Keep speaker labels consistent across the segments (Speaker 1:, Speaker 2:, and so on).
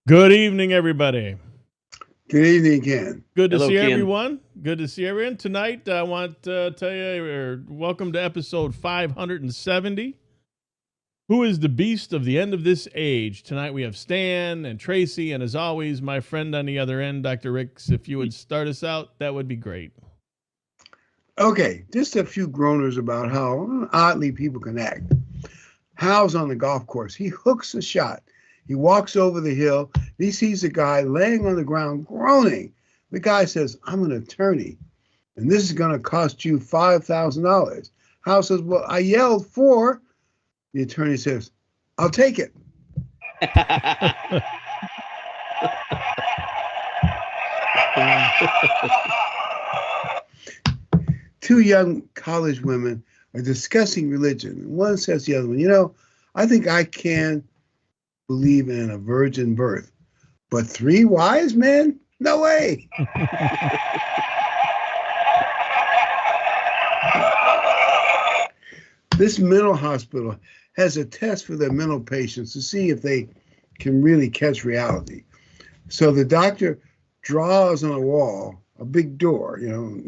Speaker 1: Good evening, everybody.
Speaker 2: Good evening, Ken.
Speaker 1: Good to
Speaker 3: Hello,
Speaker 1: see
Speaker 3: Ken.
Speaker 1: everyone. Good to see everyone. Tonight, I want to tell you, welcome to episode 570. Who is the beast of the end of this age? Tonight we have Stan and Tracy, and as always, my friend on the other end, Dr. Ricks. If you would start us out, that would be great.
Speaker 2: Okay, just a few groaners about how oddly people can act. Hal's on the golf course. He hooks a shot. He walks over the hill. He sees a guy laying on the ground groaning. The guy says, "I'm an attorney, and this is going to cost you $5,000. Hal says, "Well, I yelled for." The attorney says, "I'll take it." Two young college women are discussing religion. One says to the other one, I think I can believe in a virgin birth, but 3 wise men? No way. This mental hospital has a test for their mental patients to see if they can really catch reality. So the doctor draws on a wall a big door,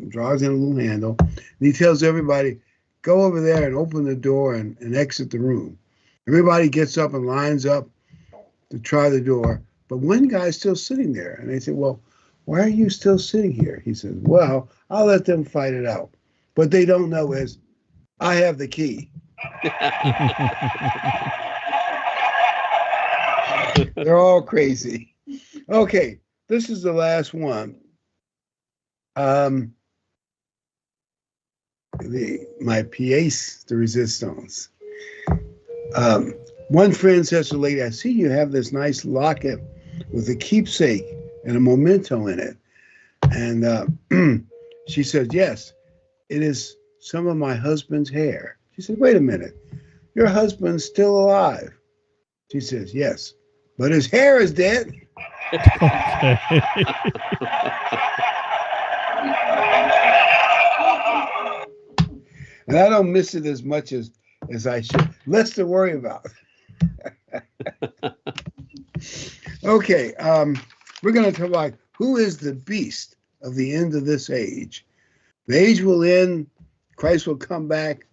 Speaker 2: draws in a little handle, and he tells everybody, go over there and open the door and exit the room. Everybody gets up and lines up to try the door, but one guy's still sitting there. And they say, well, why are you still sitting here? He says, well, I'll let them fight it out. What they don't know is I have the key. They're all crazy. Okay, this is the last one. My pièce de résistance. One friend says to the lady, I see you have this nice locket with a keepsake and a memento in it. And she said, yes, it is some of my husband's hair. She said, wait a minute, your husband's still alive? She says, yes, but his hair is dead.
Speaker 1: Okay.
Speaker 2: And I don't miss it as much as I should. Less to worry about. Okay, we're going to talk about who is the beast of the end of this age. The age will end, Christ will come back,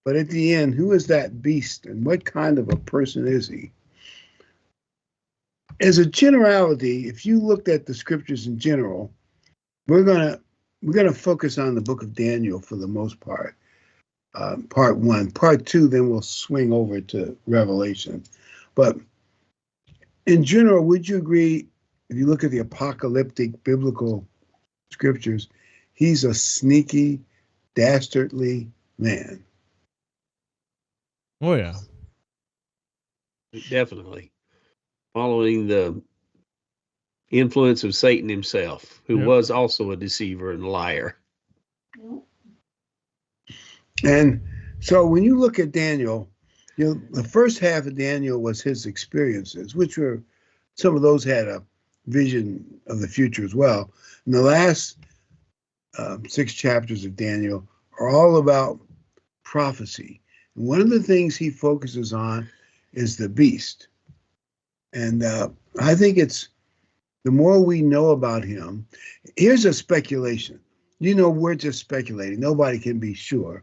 Speaker 2: but at the end, who is that beast and what kind of a person is he? As a generality, if you looked at the scriptures in general, we're gonna focus on the book of Daniel for the most part. Part 1. Part 2, then we'll swing over to Revelation. But in general, would you agree, if you look at the apocalyptic biblical scriptures, he's a sneaky, dastardly man?
Speaker 1: Oh, yeah.
Speaker 3: Definitely. Following the influence of Satan himself, who
Speaker 1: Yep.
Speaker 3: was also a deceiver and liar.
Speaker 2: And so when you look at Daniel, the first half of Daniel was his experiences, which were, some of those had a vision of the future as well. And the last 6 chapters of Daniel are all about prophecy. And one of the things he focuses on is the beast. And I think it's, the more we know about him, here's a speculation. We're just speculating. Nobody can be sure.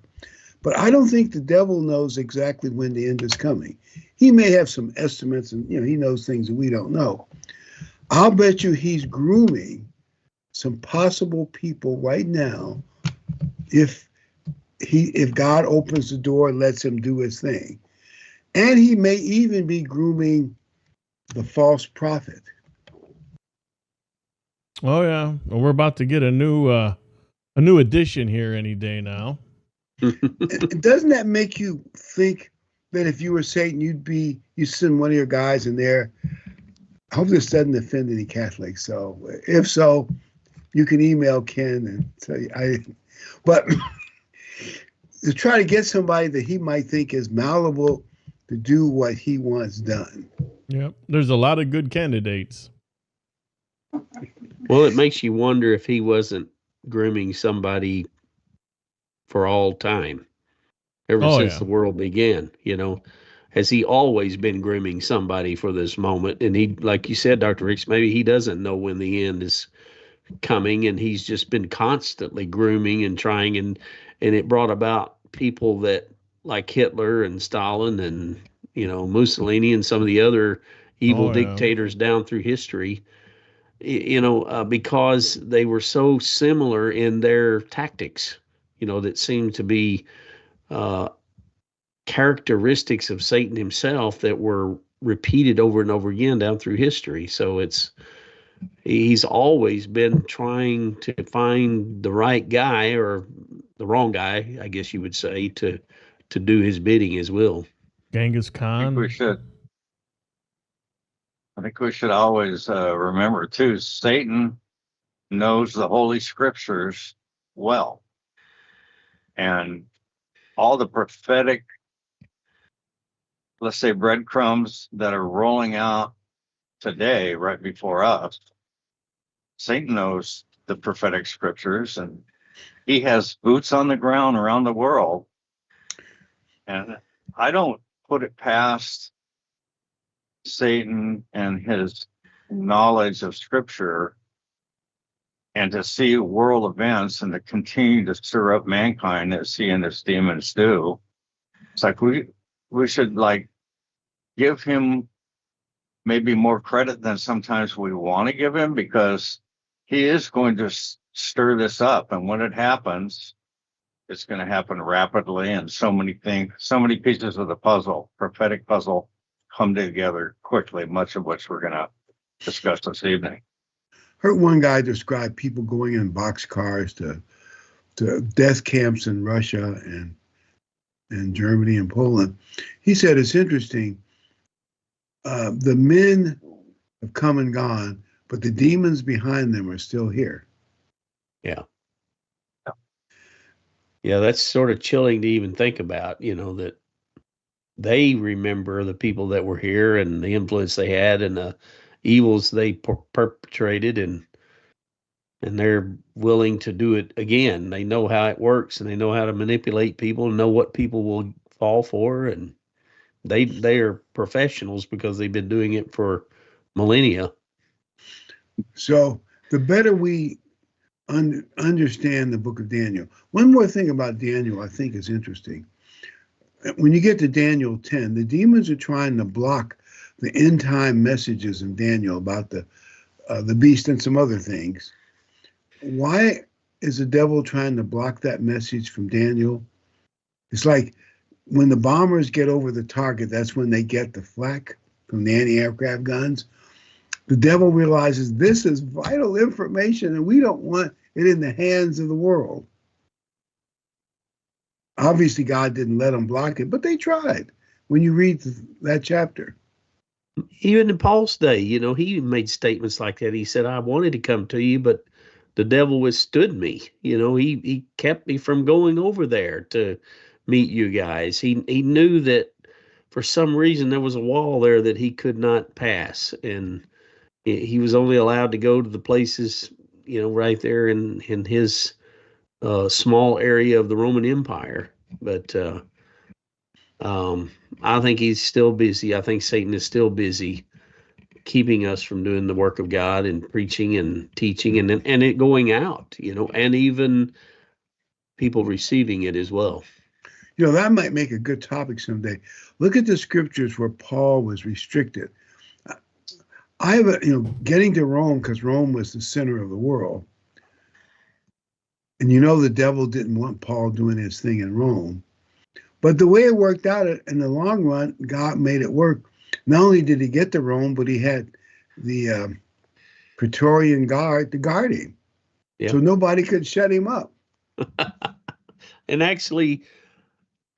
Speaker 2: But I don't think the devil knows exactly when the end is coming. He may have some estimates and, he knows things that we don't know. I'll bet you he's grooming some possible people right now if God opens the door and lets him do his thing. And he may even be grooming the false prophet.
Speaker 1: Oh, yeah. Well, we're about to get a new edition here any day now.
Speaker 2: Doesn't that make you think that if you were Satan, you send one of your guys in there? I hope this doesn't offend any Catholics. So if so, you can email Ken and say but to try to get somebody that he might think is malleable to do what he wants done.
Speaker 1: Yep. There's a lot of good candidates.
Speaker 3: Well, it makes you wonder if he wasn't grooming somebody for all time, ever since the world began. has he always been grooming somebody for this moment? And he, like you said, Dr. Ricks, maybe he doesn't know when the end is coming, and he's just been constantly grooming and trying, and it brought about people that like Hitler and Stalin and Mussolini and some of the other evil
Speaker 1: Oh, yeah.
Speaker 3: dictators down through history, because they were so similar in their tactics, that seemed to be characteristics of Satan himself that were repeated over and over again down through history. So he's always been trying to find the right guy, or the wrong guy, I guess you would say, to do his bidding as well.
Speaker 1: Genghis
Speaker 4: I think
Speaker 1: Khan.
Speaker 4: we should always remember too, Satan knows the Holy Scriptures well. And all the prophetic, let's say, breadcrumbs that are rolling out today, right before us, Satan knows the prophetic scriptures, and he has boots on the ground around the world. And I don't put it past Satan and his knowledge of scripture, and to see world events and to continue to stir up mankind as he and his demons do. It's like we should give him maybe more credit than sometimes we want to give him, because he is going to stir this up. And when it happens, it's going to happen rapidly. And so many pieces of the puzzle, prophetic puzzle, come together quickly, much of which we're going to discuss this evening.
Speaker 2: Heard one guy describe people going in boxcars to death camps in Russia and Germany and Poland. He said it's interesting. The men have come and gone, but the demons behind them are still here.
Speaker 3: Yeah. Yeah, that's sort of chilling to even think about, that they remember the people that were here and the influence they had and the evils they perpetrated, and they're willing to do it again. They know how it works, and they know how to manipulate people and know what people will fall for, and they are professionals because they've been doing it for millennia.
Speaker 2: So the better we understand the book of Daniel. One more thing about Daniel I think is interesting. When you get to Daniel 10, the demons are trying to block the end time messages in Daniel about the beast and some other things. Why is the devil trying to block that message from Daniel? It's like when the bombers get over the target, that's when they get the flak from the anti-aircraft guns. The devil realizes this is vital information and we don't want it in the hands of the world. Obviously, God didn't let them block it, but they tried when you read that chapter.
Speaker 3: Even in Paul's day, he made statements like that. He said, I wanted to come to you, but the devil withstood me. He kept me from going over there to meet you guys. He knew that for some reason there was a wall there that he could not pass. And he was only allowed to go to the places, right there in his small area of the Roman Empire. But I think he's still busy. I think Satan is still busy keeping us from doing the work of God and preaching and teaching and it going out, and even people receiving it as well.
Speaker 2: That might make a good topic someday. Look at the scriptures where Paul was restricted. I have getting to Rome, because Rome was the center of the world. And the devil didn't want Paul doing his thing in Rome. But the way it worked out in the long run, God made it work. Not only did he get to Rome, but he had the Praetorian Guard to guard him. Yeah. So nobody could shut him up.
Speaker 3: And actually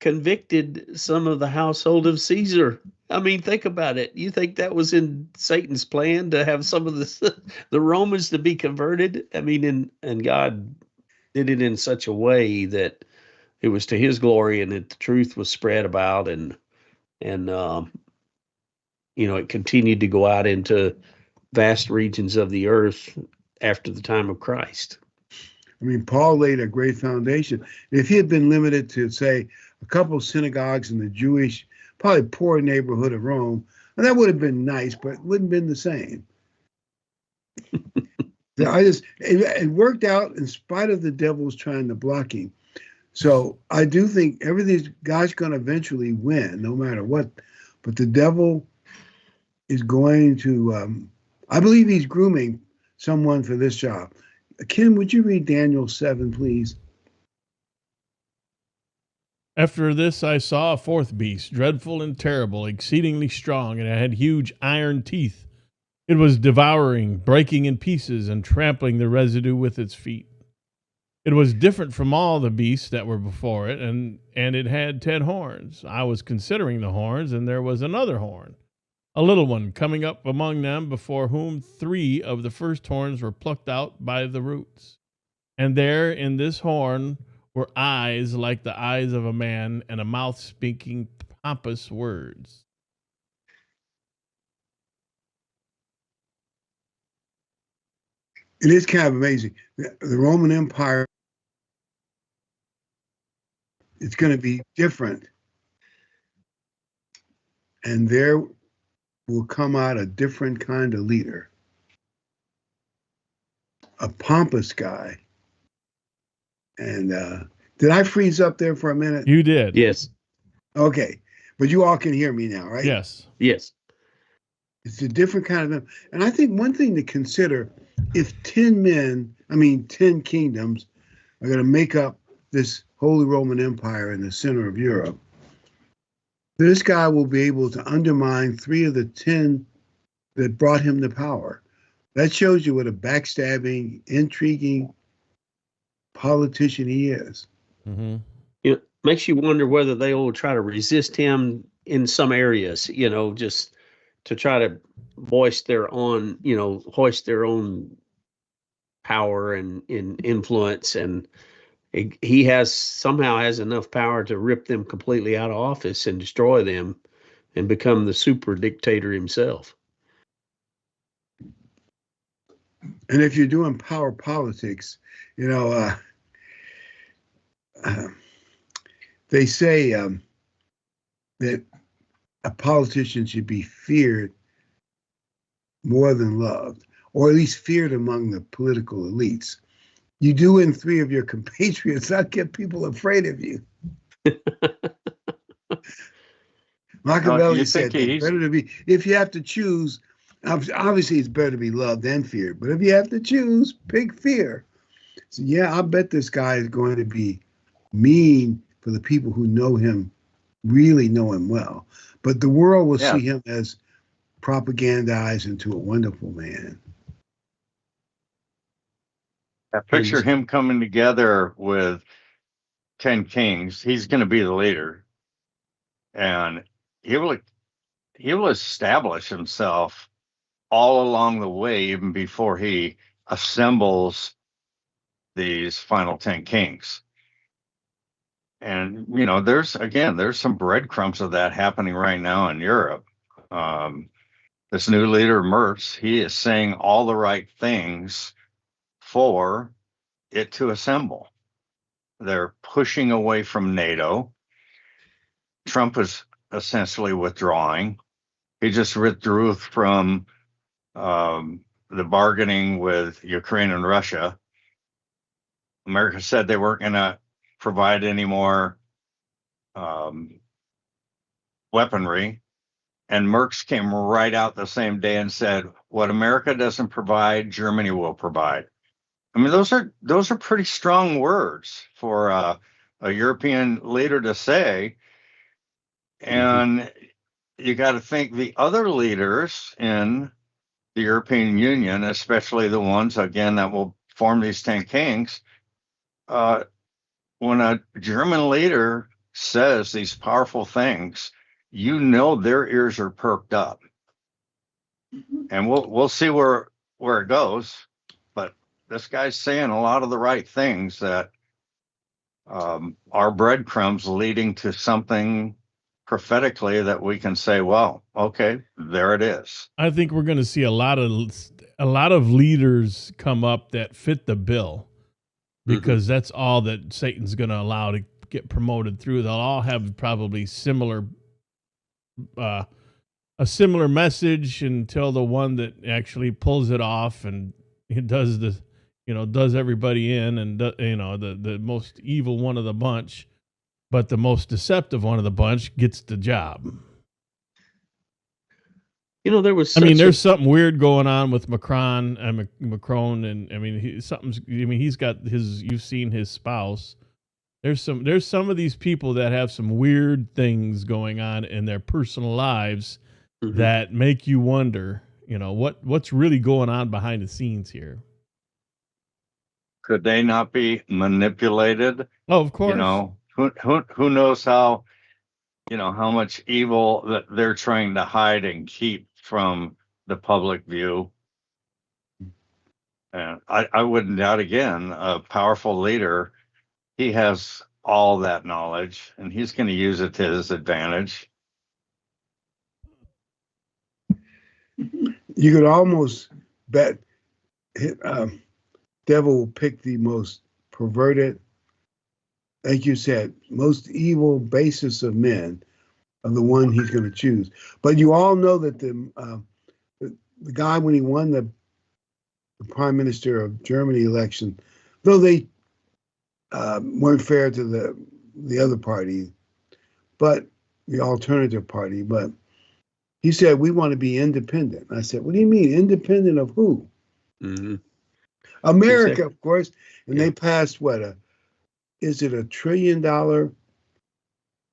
Speaker 3: convicted some of the household of Caesar. I mean, think about it. You think that was in Satan's plan to have some of the Romans to be converted? I mean, and God did it in such a way that it was to his glory and that the truth was spread about and it continued to go out into vast regions of the earth after the time of Christ.
Speaker 2: I mean, Paul laid a great foundation. If he had been limited to, say, a couple of synagogues in the Jewish probably poor neighborhood of Rome. And that would have been nice, but it wouldn't have been the same. It worked out in spite of the devils trying to block him. So I do think God's going to eventually win, no matter what. But the devil is going to, I believe he's grooming someone for this job. Ken, would you read Daniel 7, please?
Speaker 1: After this, I saw a fourth beast, dreadful and terrible, exceedingly strong, and it had huge iron teeth. It was devouring, breaking in pieces, and trampling the residue with its feet. It was different from all the beasts that were before it, and it had 10 horns. I was considering the horns, and there was another horn, a little one, coming up among them, before whom 3 of the first horns were plucked out by the roots. And there in this horn were eyes like the eyes of a man, and a mouth speaking pompous words.
Speaker 2: It is kind of amazing. The Roman Empire, it's going to be different. And there will come out a different kind of leader. A pompous guy. And did I freeze up there for a minute?
Speaker 1: You did.
Speaker 3: Yes.
Speaker 2: Okay. But you all can hear me now, right?
Speaker 1: Yes.
Speaker 3: Yes.
Speaker 2: It's a different kind of, and I think one thing to consider, if 10 kingdoms are going to make up this Holy Roman Empire in the center of Europe, this guy will be able to undermine 3 of the 10 that brought him to power. That shows you what a backstabbing, intriguing politician he is.
Speaker 1: Mm-hmm.
Speaker 3: It makes you wonder whether they will try to resist him in some areas, just to try to hoist their own power and influence. And he somehow has enough power to rip them completely out of office and destroy them and become the super dictator himself.
Speaker 2: And if you're doing power politics, they say that a politician should be feared more than loved, or at least feared among the political elites. You do in 3 of your compatriots, that get people afraid of you. Machiavelli said it's better to be, if you have to choose, obviously it's better to be loved than feared, but if you have to choose, pick fear. So yeah, I bet this guy is going to be mean for the people who know him, really know him well. But the world will see him as propagandized into a wonderful man.
Speaker 4: I picture him coming together with 10 kings. He's going to be the leader. And he will establish himself all along the way, even before he assembles these final 10 kings. And, there's some breadcrumbs of that happening right now in Europe. This new leader, Merz, he is saying all the right things for it to assemble. They're pushing away from NATO. Trump is essentially withdrawing. He just withdrew from the bargaining with Ukraine and Russia. America said they weren't going to provide any more weaponry. And Merz came right out the same day and said, what America doesn't provide, Germany will provide. I mean, those are pretty strong words for a European leader to say. And you got to think the other leaders in the European Union, especially the ones, again, that will form these 10 kings, when a German leader says these powerful things, their ears are perked up. And we'll see where it goes. But this guy's saying a lot of the right things that are breadcrumbs leading to something prophetically that we can say, well, okay, there it is.
Speaker 1: I think we're going to see a lot of leaders come up that fit the bill, because that's all that Satan's going to allow to get promoted through. They'll all have probably similar a similar message until the one that actually pulls it off and it does does everybody in, and the most evil one of the bunch, but the most deceptive one of the bunch gets the job.
Speaker 3: There was.
Speaker 1: There's something weird going on with Macron and Macron, and he's got his. You've seen his spouse. There's some of these people that have some weird things going on in their personal lives that make you wonder, what's really going on behind the scenes here.
Speaker 4: Could they not be manipulated?
Speaker 1: Oh, of course.
Speaker 4: Who knows how much evil that they're trying to hide and keep from the public view. And I wouldn't doubt, again, a powerful leader, he has all that knowledge and he's going to use it to his advantage.
Speaker 2: You could almost bet devil will pick the most perverted, like you said, most evil basis of men of the one he's going to choose. But you all know that the guy, when he won the prime minister of Germany election, though they weren't fair to the other party, but the alternative party, but he said, we want to be independent. I said, what do you mean? Independent of who?
Speaker 3: Mm-hmm.
Speaker 2: America,
Speaker 3: Exactly.
Speaker 2: of course. And they passed is it $1 trillion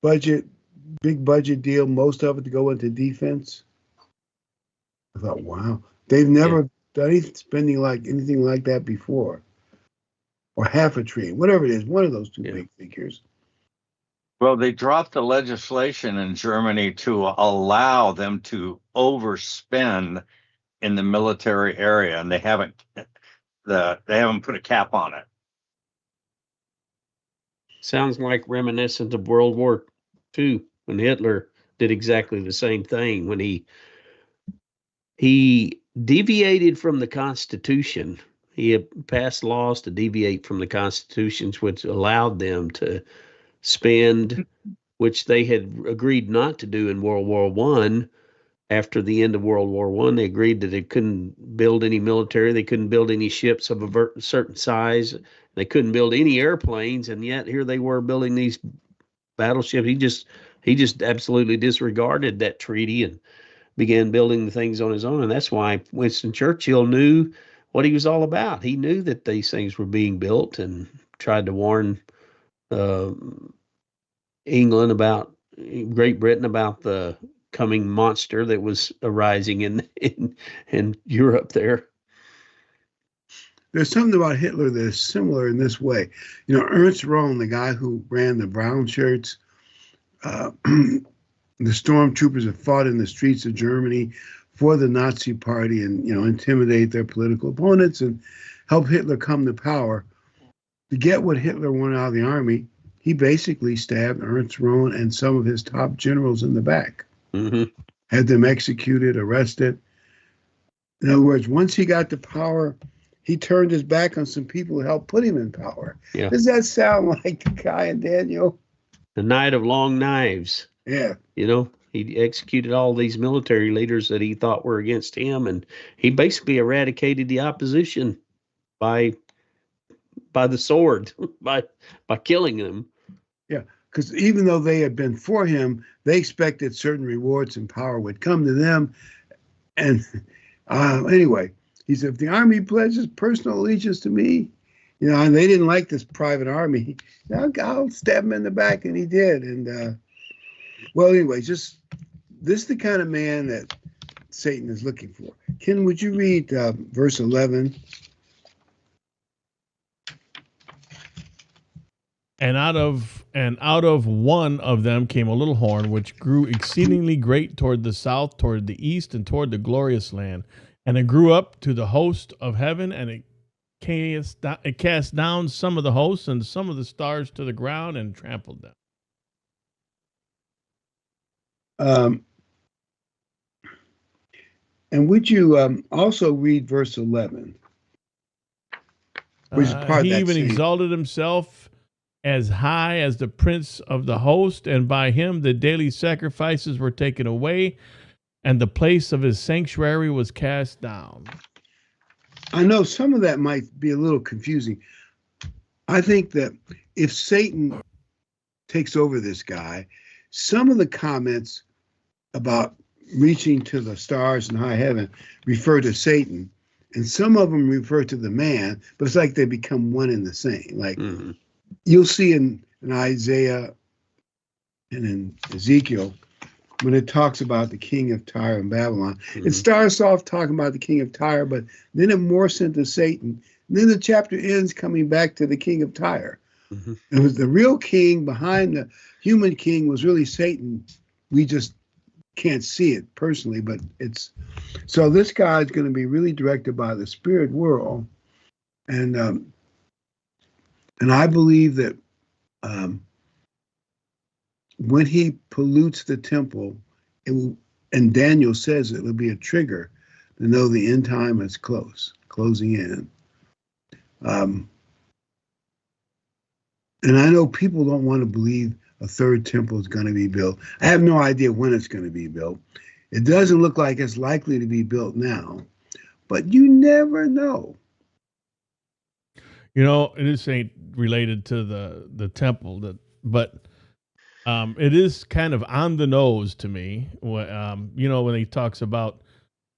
Speaker 2: budget, big budget deal, most of it to go into defense? I thought, wow, they've never done anything like that before. Or $500 billion, whatever it is, one of those two big figures.
Speaker 4: Well, they dropped the legislation in Germany to allow them to overspend in the military area, and they haven't put a cap on it.
Speaker 3: Sounds like reminiscent of World War II, when Hitler did exactly the same thing. When he deviated from the Constitution, he had passed laws to deviate from the Constitutions, which allowed them to spend, which they had agreed not to do in World War I. After the end of World War I, they agreed that they couldn't build any military, they couldn't build any ships of a certain size, they couldn't build any airplanes, and yet here they were building these battleships. He just absolutely disregarded that treaty and began building the things on his own, and that's why Winston Churchill knew what he was all about. He knew that these things were being built and tried to warn England about Great Britain about the coming monster that was arising in Europe there.
Speaker 2: There's something about Hitler that is similar in this way. Ernst Röhm, the guy who ran the brown shirts, the stormtroopers that fought in the streets of Germany for the Nazi party and, intimidate their political opponents and help Hitler come to power. To get what Hitler wanted out of the army, he basically stabbed Ernst Röhm and some of his top generals in the back.
Speaker 3: Mm-hmm.
Speaker 2: Had them executed, arrested. In other words, once he got to power, he turned his back on some people who helped put him in power.
Speaker 3: Yeah.
Speaker 2: Does that sound like the guy in Daniel?
Speaker 3: The Night of Long Knives.
Speaker 2: Yeah.
Speaker 3: He executed all these military leaders that he thought were against him, and he basically eradicated the opposition by the sword, by killing them. Yeah.
Speaker 2: Because even though they had been for him, they expected certain rewards and power would come to them. And anyway, he said, if the army pledges personal allegiance to me, and they didn't like this private army, I'll stab him in the back, and he did. And well, anyway, just this is the kind of man that Satan is looking for. Ken, would you read verse 11?
Speaker 1: And out of one of them came a little horn, which grew exceedingly great toward the south, toward the east, and toward the glorious land. And it grew up to the host of heaven, and it cast down some of the hosts and some of the stars to the ground and trampled them.
Speaker 2: And would you also read verse 11? Which is part
Speaker 1: he
Speaker 2: of that
Speaker 1: even
Speaker 2: scene.
Speaker 1: exalted himself as high as the prince of the host, and by him the daily sacrifices were taken away, and the place of his sanctuary was cast down.
Speaker 2: I know some of that might be a little confusing. I think that if Satan takes over this guy, some of the comments about reaching to the stars in high heaven refer to Satan, and some of them refer to the man, but it's like they become one and the same. Like you'll see in Isaiah and in Ezekiel, when it talks about the king of Tyre and Babylon, it starts off talking about the king of Tyre, but then it morphs into Satan. And then the chapter ends coming back to the king of Tyre. It was the real king behind the human king was really Satan. We just can't see it personally, but it's so this guy is going to be really directed by the spirit world, and I believe that when he pollutes the temple, it will, and Daniel says it will be a trigger to know the end time is closing in. And I know people don't want to believe a third temple is going to be built. I have no idea when it's going to be built. It doesn't look like it's likely to be built now, but you never know.
Speaker 1: You know, this ain't related to the temple, but it is kind of on the nose to me. You know, when he talks about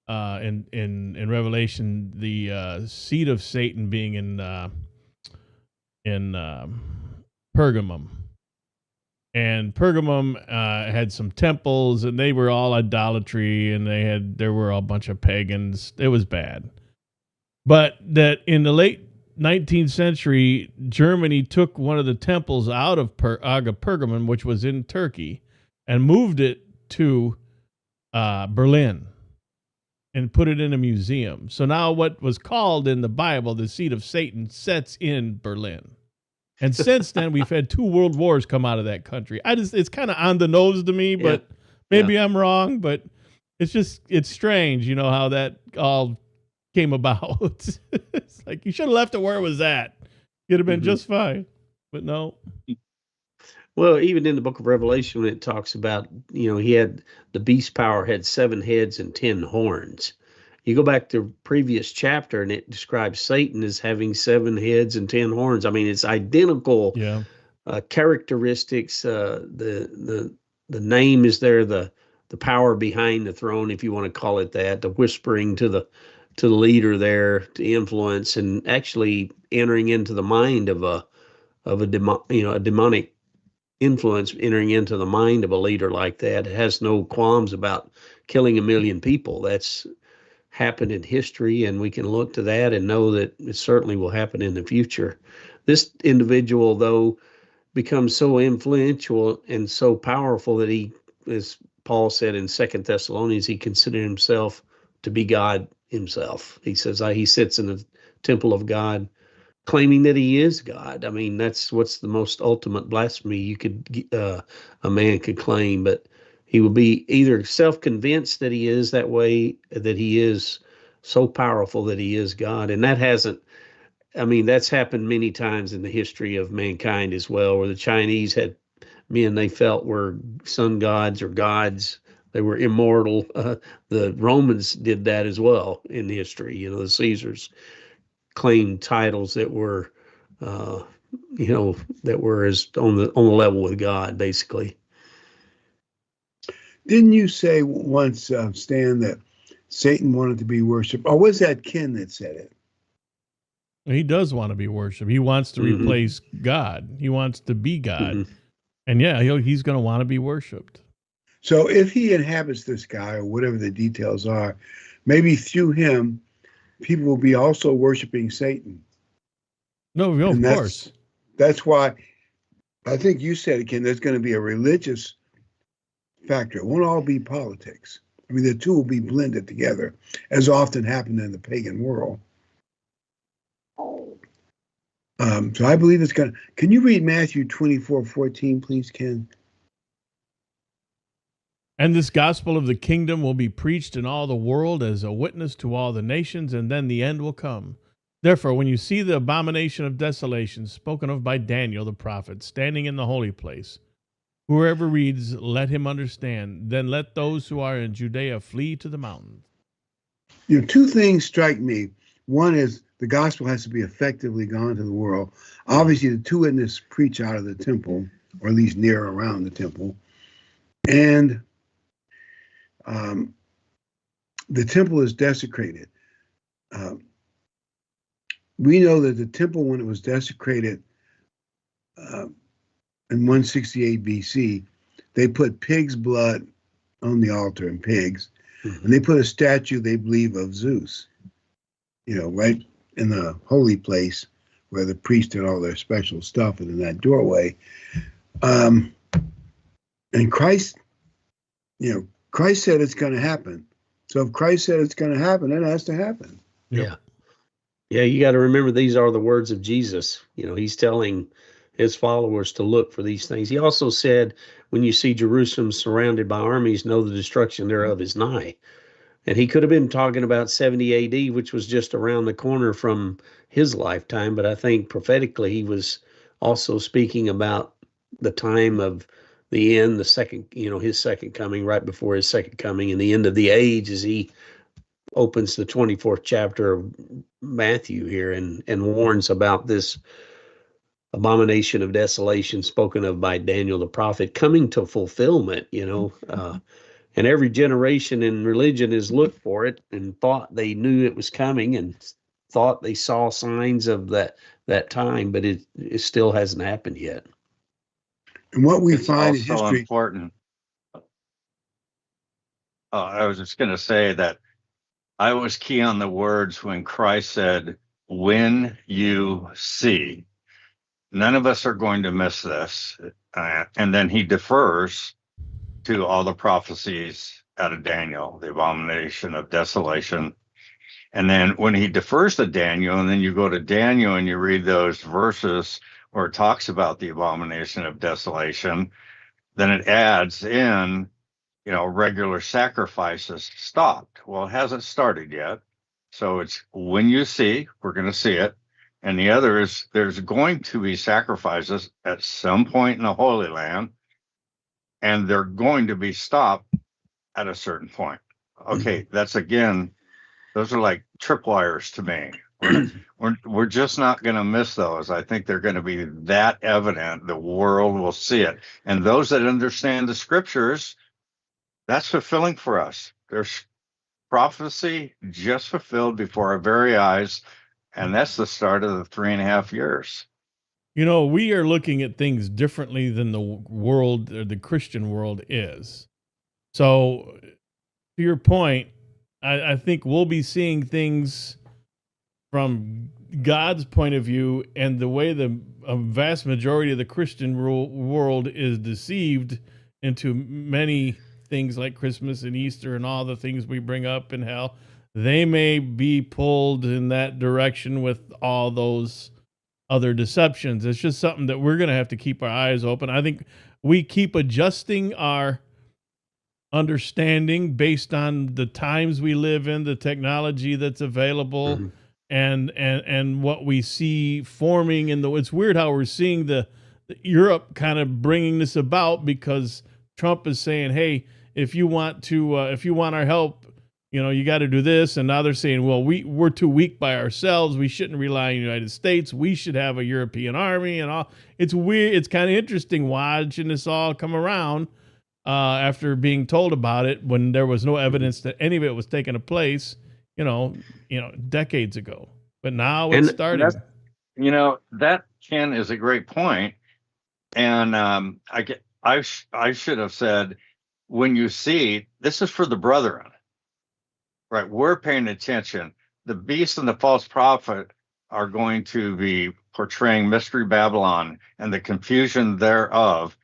Speaker 1: in Revelation the seat of Satan being in Pergamum. And Pergamum had some temples, and they were all idolatry, and there were a bunch of pagans. It was bad. But that in the late 19th century, Germany took one of the temples out of Pergamum, which was in Turkey, and moved it to Berlin and put it in a museum. So now what was called in the Bible the seat of Satan sets in Berlin. And since then, we've had 2 world wars come out of that country. It's kind of on the nose to me, but maybe I'm wrong. But it's strange, you know, how that all came about. It's like you should have left it where it was at. You'd have been just fine. But no.
Speaker 3: Well, even in the book of Revelation, when it talks about, you know, he had the beast power had 7 heads and 10 horns. You go back to the previous chapter and it describes Satan as having 7 heads and 10 horns. I mean, it's identical characteristics. The name is there, the power behind the throne, if you want to call it that, the whispering to the leader there to influence, and actually entering into the mind of a demonic influence, entering into the mind of a leader like that. It has no qualms about killing 1 million people. That's happened in history, and we can look to that and know that it certainly will happen in the future. This individual, though, becomes so influential and so powerful that he, as Paul said in 2 Thessalonians, he considered himself to be God himself. He says he sits in the temple of God, claiming that he is God. I mean, that's what's the most ultimate blasphemy you could a man could claim. But he will be either self-convinced that he is that way, that he is so powerful that he is God. And that's happened many times in the history of mankind as well, where the Chinese had men they felt were sun gods or gods. They were immortal. The Romans did that as well in history. You know, the Caesars claimed titles that were, that were as on the level with God, basically.
Speaker 2: Didn't you say once, Stan, that Satan wanted to be worshipped? Or was that Ken that said it?
Speaker 1: He does want to be worshipped. He wants to replace God. He wants to be God. And he's going to want to be worshipped.
Speaker 2: So if he inhabits this guy, or whatever the details are, maybe through him, people will be also worshiping Satan.
Speaker 1: No, of course.
Speaker 2: That's why I think you said, Ken, there's going to be a religious factor. It won't all be politics. I mean, the two will be blended together, as often happened in the pagan world. So I believe it's going to... Can you read Matthew 24:14, please, Ken?
Speaker 1: And this gospel of the kingdom will be preached in all the world as a witness to all the nations, and then the end will come. Therefore, when you see the abomination of desolation spoken of by Daniel the prophet standing in the holy place, whoever reads, let him understand. Then let those who are in Judea flee to the mountains.
Speaker 2: Two things strike me. One is the gospel has to be effectively gone to the world. Obviously, the two witnesses preach out of the temple, or at least near around the temple. And the temple is desecrated. We know that the temple, when it was desecrated in 168 BC, they put pig's blood on the altar and pigs, and they put a statue, they believe, of Zeus, right in the holy place where the priest did all their special stuff, and in that doorway. And Christ, Christ said it's going to happen. So if Christ said it's going to happen, it has to happen.
Speaker 3: Yeah. Yeah, you got to remember these are the words of Jesus. He's telling his followers to look for these things. He also said, when you see Jerusalem surrounded by armies, know the destruction thereof is nigh. And he could have been talking about 70 AD, which was just around the corner from his lifetime. But I think prophetically, he was also speaking about the time of the end, the second, his second coming, right before his second coming, and the end of the age as he opens the 24th chapter of Matthew here and warns about this abomination of desolation spoken of by Daniel the prophet coming to fulfillment, and every generation in religion has looked for it and thought they knew it was coming and thought they saw signs of that time, but it still hasn't happened yet.
Speaker 2: And what we find in
Speaker 4: also
Speaker 2: history
Speaker 4: important. I was just going to say that I was key on the words when Christ said, when you see. None of us are going to miss this. And then he defers to all the prophecies out of Daniel, the abomination of desolation. And then when he defers to Daniel, and then you go to Daniel and you read those verses where it talks about the abomination of desolation, then it adds in, regular sacrifices stopped. Well, it hasn't started yet. So it's when you see, we're going to see it. And the other is there's going to be sacrifices at some point in the Holy Land, and they're going to be stopped at a certain point. Okay, that's again, those are like tripwires to me. We're just not going to miss those. I think they're going to be that evident. The world will see it. And those that understand the scriptures, that's fulfilling for us. There's prophecy just fulfilled before our very eyes. And that's the start of the 3.5 years.
Speaker 1: We are looking at things differently than the world or the Christian world is. So to your point, I think we'll be seeing things from God's point of view, and the way a vast majority of the Christian world is deceived into many things like Christmas and Easter and all the things we bring up in hell. They may be pulled in that direction with all those other deceptions. It's just something that we're going to have to keep our eyes open. I think we keep adjusting our understanding based on the times we live in, the technology that's available, and what we see forming in it's weird how we're seeing the Europe kind of bringing this about, because Trump is saying, hey, if you want our help, you got to do this. And now they're saying, well, we're too weak by ourselves. We shouldn't rely on the United States. We should have a European army and all. It's weird. It's kind of interesting watching this all come around after being told about it when there was no evidence that any of it was taking place, decades ago. But now it's starting.
Speaker 4: That, Ken, is a great point. And I should have said, when you see, this is for the brethren. Right, we're paying attention. The beast and the false prophet are going to be portraying Mystery Babylon and the confusion thereof.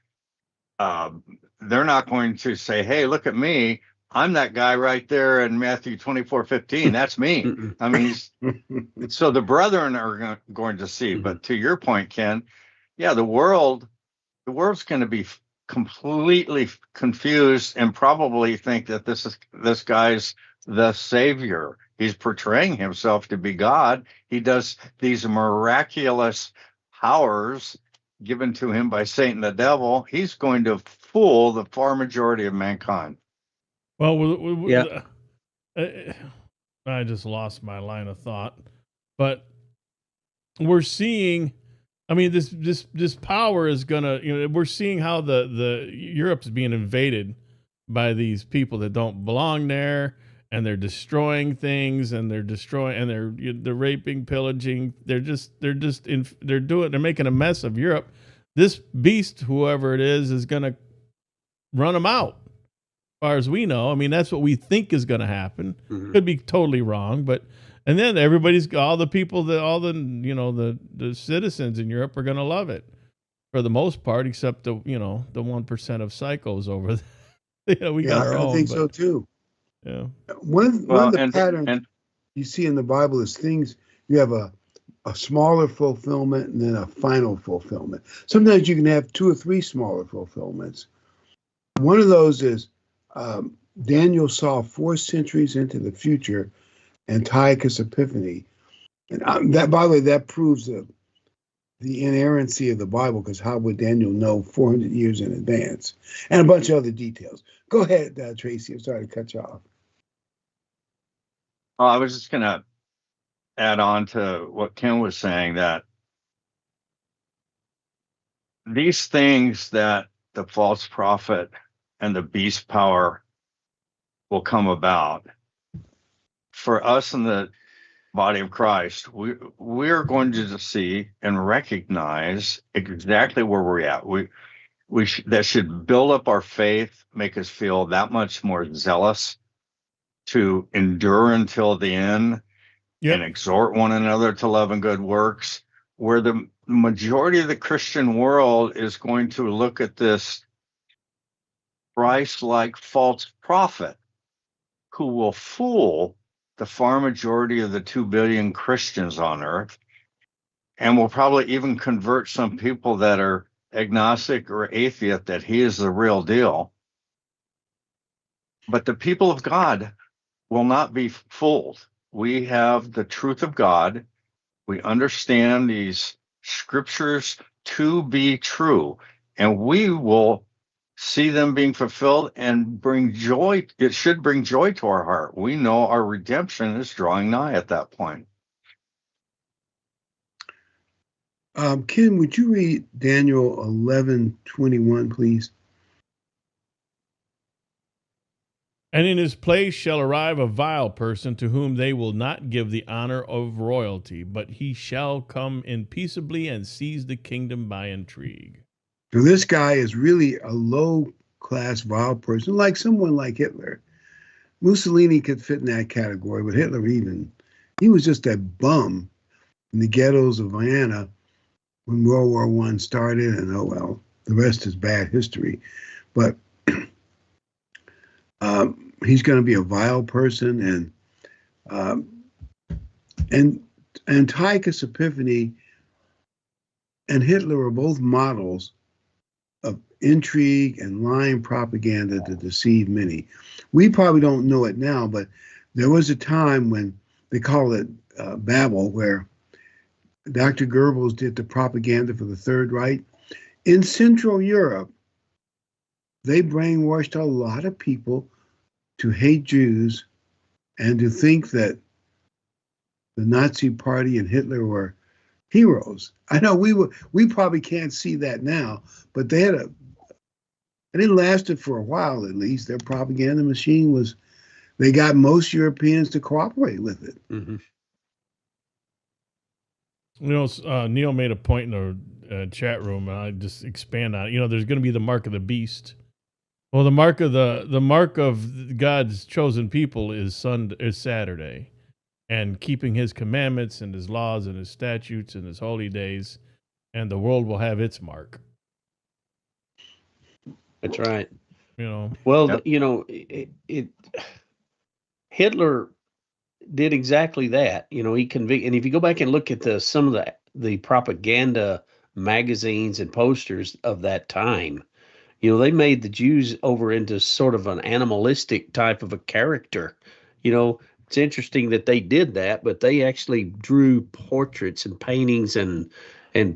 Speaker 4: They're not going to say, hey, look at me. I'm that guy right there in Matthew 24:15. That's me. I mean, so the brethren are going to see. But to your point, Ken, yeah, the world's going to be completely confused and probably think that this guy's the savior. He's portraying himself to be God. He does these miraculous powers given to him by Satan the devil. He's going to fool the far majority of mankind.
Speaker 1: Well,
Speaker 3: Yeah.
Speaker 1: I just lost my line of thought, but we're seeing. I mean, this power is gonna. We're seeing how the Europe's being invaded by these people that don't belong there, and they're destroying things, and they're raping, pillaging. They're making a mess of Europe. This beast, whoever it is gonna run them out. As far as we know, I mean, that's what we think is going to happen.
Speaker 3: Mhm.
Speaker 1: Could be totally wrong, but and then all the people that the citizens in Europe are going to love it for the most part, except the 1% of psychos over there. We got our own.
Speaker 2: I think so too.
Speaker 1: Yeah.
Speaker 2: One of the patterns you see in the Bible is things you have a smaller fulfillment and then a final fulfillment. Sometimes you can have 2 or 3 smaller fulfillments. One of those is Daniel saw 4 centuries into the future, Antiochus Epiphany, and that, by the way, that proves the inerrancy of the Bible, because how would Daniel know 400 years in advance, and a bunch of other details. Go ahead, Tracy. I'm sorry to cut you off.
Speaker 4: I was just going to add on to what Ken was saying, that these things that the false prophet and the beast power will come about, for us in the body of Christ, we're going to see and recognize exactly where we're at. That should build up our faith, make us feel that much more zealous to endure until the end. Yep. And exhort one another to love and good works, where the majority of the Christian world is going to look at this Christ-like false prophet who will fool the far majority of the 2 billion Christians on earth, and will probably even convert some people that are agnostic or atheist that he is the real deal. But the people of God will not be fooled. We have the truth of God. We understand these scriptures to be true, and we will see them being fulfilled and bring joy. It should bring joy to our heart. We know our redemption is drawing nigh at that point.
Speaker 2: Ken, would you read Daniel 11:21, please?
Speaker 1: And in his place shall arrive a vile person, to whom they will not give the honor of royalty, but he shall come in peaceably and seize the kingdom by intrigue.
Speaker 2: So this guy is really a low-class vile person, like someone like Hitler. Mussolini could fit in that category, but Hitler he was just a bum in the ghettos of Vienna when World War I started, and the rest is bad history. But he's going to be a vile person, and Antiochus Epiphany and Hitler are both models of intrigue and lying propaganda to deceive many. We probably don't know it now, but there was a time when they call it Babel, where Dr. Goebbels did the propaganda for the Third Reich. In Central Europe, they brainwashed a lot of people to hate Jews and to think that the Nazi Party and Hitler were heroes. I know we probably can't see that now, but and it lasted for a while at least. Their propaganda machine they got most Europeans to cooperate with it.
Speaker 3: Mm-hmm.
Speaker 1: Neil made a point in the chat room, and I just expand on it. There's going to be the mark of the beast. Well, the mark of God's chosen people is Saturday, and keeping His commandments and His laws and His statutes and His holy days, and the world will have its mark.
Speaker 3: That's right.
Speaker 1: Well,
Speaker 3: yep. Hitler did exactly that. He and if you go back and look at some of the propaganda magazines and posters of that time, You know, they made the Jews over into sort of an animalistic type of a character. You know, it's interesting that they did that, but they actually drew portraits and paintings and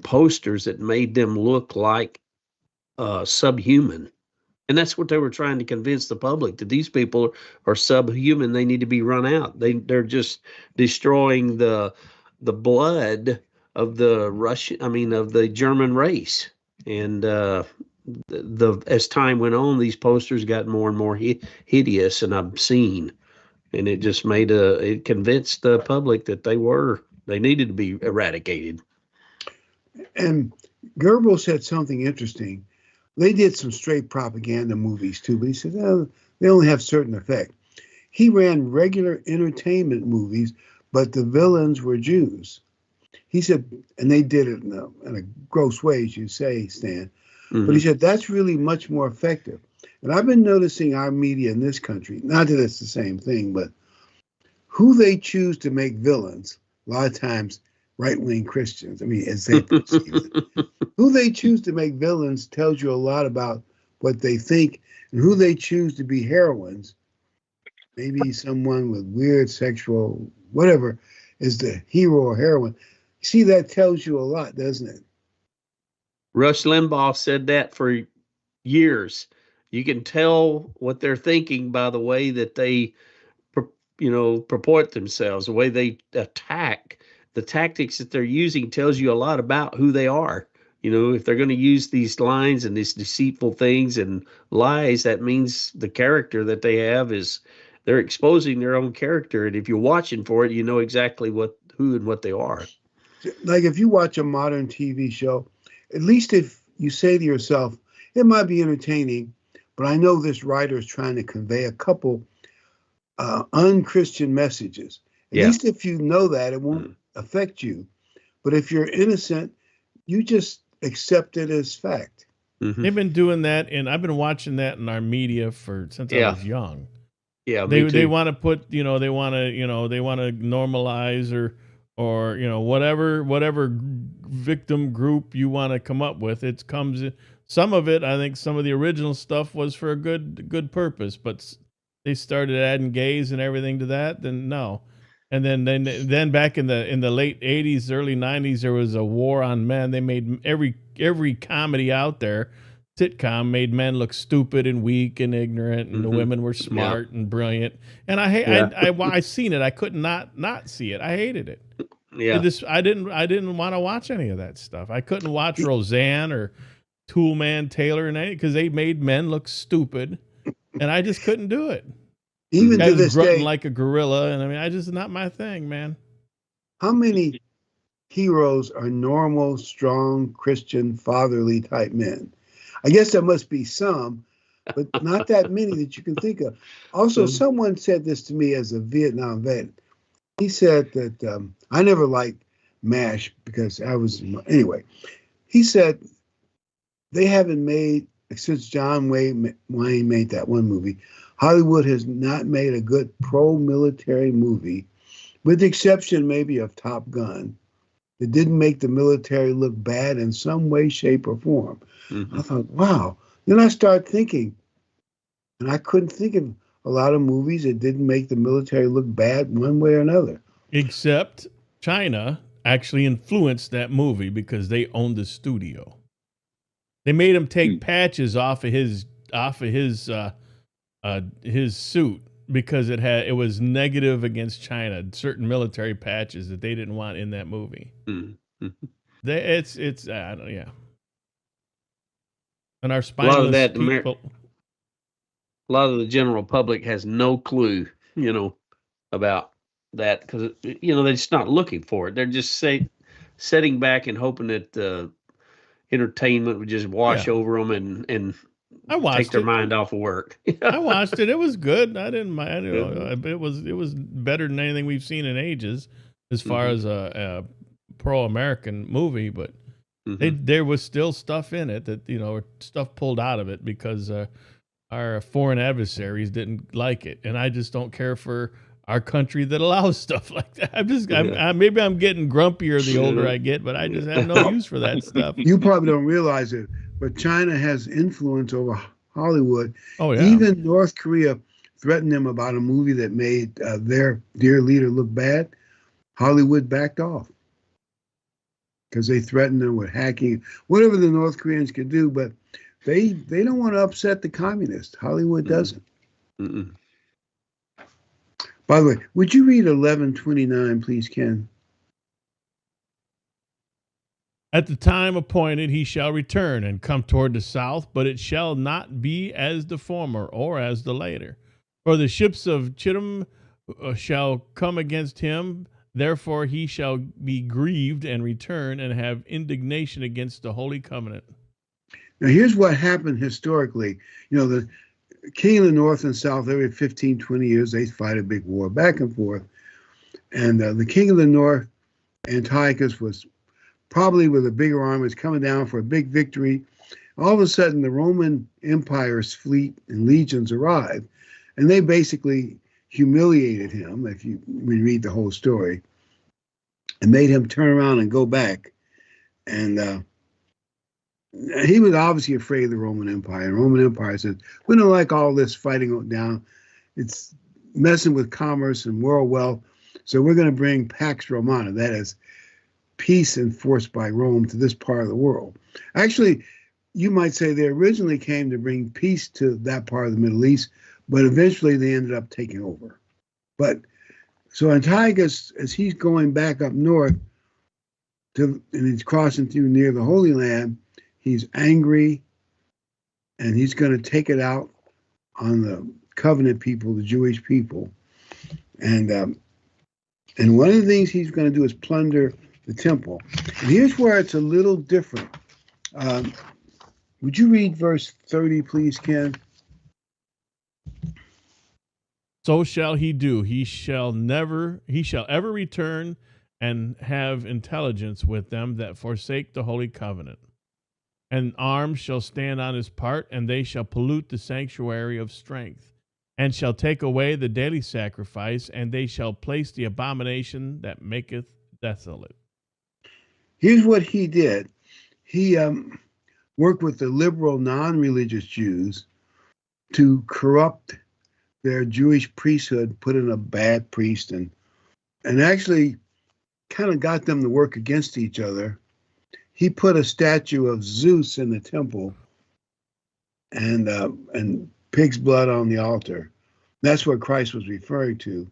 Speaker 3: posters that made them look like subhuman. And that's what they were trying to convince the public, that these people are subhuman. They need to be run out. They're just destroying the blood of the of the German race. And as time went on, these posters got more and more hideous and obscene. And it just it convinced the public that they needed to be eradicated.
Speaker 2: And Goebbels said something interesting. They did some straight propaganda movies too, but he said, oh, they only have certain effect. He ran regular entertainment movies, but the villains were Jews. He said, and they did it in a gross way, as you say, Stan. Mm-hmm. But he said, that's really much more effective. And I've been noticing our media in this country, not that it's the same thing, but who they choose to make villains, a lot of times right-wing Christians, I mean, as they perceive it. Who they choose to make villains tells you a lot about what they think, and who they choose to be heroines, maybe someone with weird sexual, whatever, is the hero or heroine. See, that tells you a lot, doesn't it?
Speaker 3: Rush Limbaugh said that for years. You can tell what they're thinking by the way that they, purport themselves, the way they attack. The tactics that they're using tells you a lot about who they are. You know, if they're going to use these lines and these deceitful things and lies, that means the character that they have they're exposing their own character. And if you're watching for it, you know exactly who and what they are.
Speaker 2: Like if you watch a modern TV show, at least if you say to yourself, it might be entertaining, but I know this writer is trying to convey a couple unchristian messages. At least if you know that, it won't affect you. But if you're innocent, you just accept it as fact.
Speaker 1: Mm-hmm. They've been doing that, and I've been watching that in our media since I was young.
Speaker 3: Yeah,
Speaker 1: they want to put, they want to normalize or whatever victim group you want to come up with. It comes in, some of it, I think some of the original stuff was for a good purpose, but they started adding gays and everything to that, then no. And then back in the late 80s, early 90s, there was a war on men. They made every comedy out there, sitcom, made men look stupid and weak and ignorant, and the women were smart and brilliant. And I seen it. I could not see it. I hated it.
Speaker 3: Yeah.
Speaker 1: I didn't want to watch any of that stuff. I couldn't watch Roseanne or Toolman Taylor and anything because they made men look stupid, and I just couldn't do it.
Speaker 2: Even to this
Speaker 1: grunting
Speaker 2: day,
Speaker 1: like a gorilla, and I just not my thing, man.
Speaker 2: How many heroes are normal, strong, Christian, fatherly type men? I guess there must be some, but not that many that you can think of. Also, someone said this to me as a Vietnam vet. He said that I never liked MASH because anyway. He said they haven't made, since John Wayne made that one movie, Hollywood has not made a good pro-military movie, with the exception maybe of Top Gun. It didn't make the military look bad in some way, shape, or form. Mm-hmm. I thought, wow. Then I started thinking, and I couldn't think of a lot of movies that didn't make the military look bad one way or another.
Speaker 1: Except China actually influenced that movie because they owned the studio. They made him take patches off of his suit because it was negative against China, certain military patches that they didn't want in that movie. Mm-hmm. And our spineless people.
Speaker 3: A lot of the general public has no clue, about that because they're just not looking for it. They're just sitting back and hoping that entertainment would just wash over them and take their mind off of work.
Speaker 1: I watched it. It was good. I didn't mind. It was better than anything we've seen in ages as far as a pro-American movie. But there was still stuff in it that stuff pulled out of it because our foreign adversaries didn't like it, and I just don't care for our country that allows stuff like that. Maybe I'm getting grumpier the older I get, but I just have no use for that stuff.
Speaker 2: You probably don't realize it, but China has influence over Hollywood.
Speaker 1: Oh yeah.
Speaker 2: Even North Korea threatened them about a movie that made their dear leader look bad. Hollywood backed off because they threatened them with hacking, whatever the North Koreans could do, but they don't want to upset the communists. Hollywood doesn't.
Speaker 3: Mm-mm.
Speaker 2: By the way, would you read 11:29, please, Ken?
Speaker 1: At the time appointed he shall return and come toward the south, but it shall not be as the former or as the later. For the ships of Chittim shall come against him, therefore he shall be grieved and return and have indignation against the holy covenant.
Speaker 2: Now, here's what happened historically. You know, the king of the north and south, every 15, 20 years, they fight a big war back and forth. And the king of the north, Antiochus, was probably with a bigger army, was coming down for a big victory. All of a sudden, the Roman Empire's fleet and legions arrived, and they basically humiliated him, if you read the whole story, and made him turn around and go back. And he was obviously afraid of the Roman Empire. The Roman Empire said, we don't like all this fighting down. It's messing with commerce and world wealth, so we're going to bring Pax Romana, that is, peace enforced by Rome, to this part of the world. Actually, you might say they originally came to bring peace to that part of the Middle East, but eventually they ended up taking over. But so Antiochus, as he's going back up north and he's crossing through near the Holy Land, he's angry and he's going to take it out on the covenant people, the Jewish people. And one of the things he's going to do is plunder the temple. And here's where it's a little different. Would you read verse 30, please, Ken?
Speaker 1: So shall he do. He shall ever return and have intelligence with them that forsake the holy covenant. And arms shall stand on his part, and they shall pollute the sanctuary of strength, and shall take away the daily sacrifice, and they shall place the abomination that maketh desolate.
Speaker 2: Here's what he did. He worked with the liberal, non-religious Jews to corrupt their Jewish priesthood, put in a bad priest, and actually kind of got them to work against each other. He put a statue of Zeus in the temple and pig's blood on the altar. That's what Christ was referring to.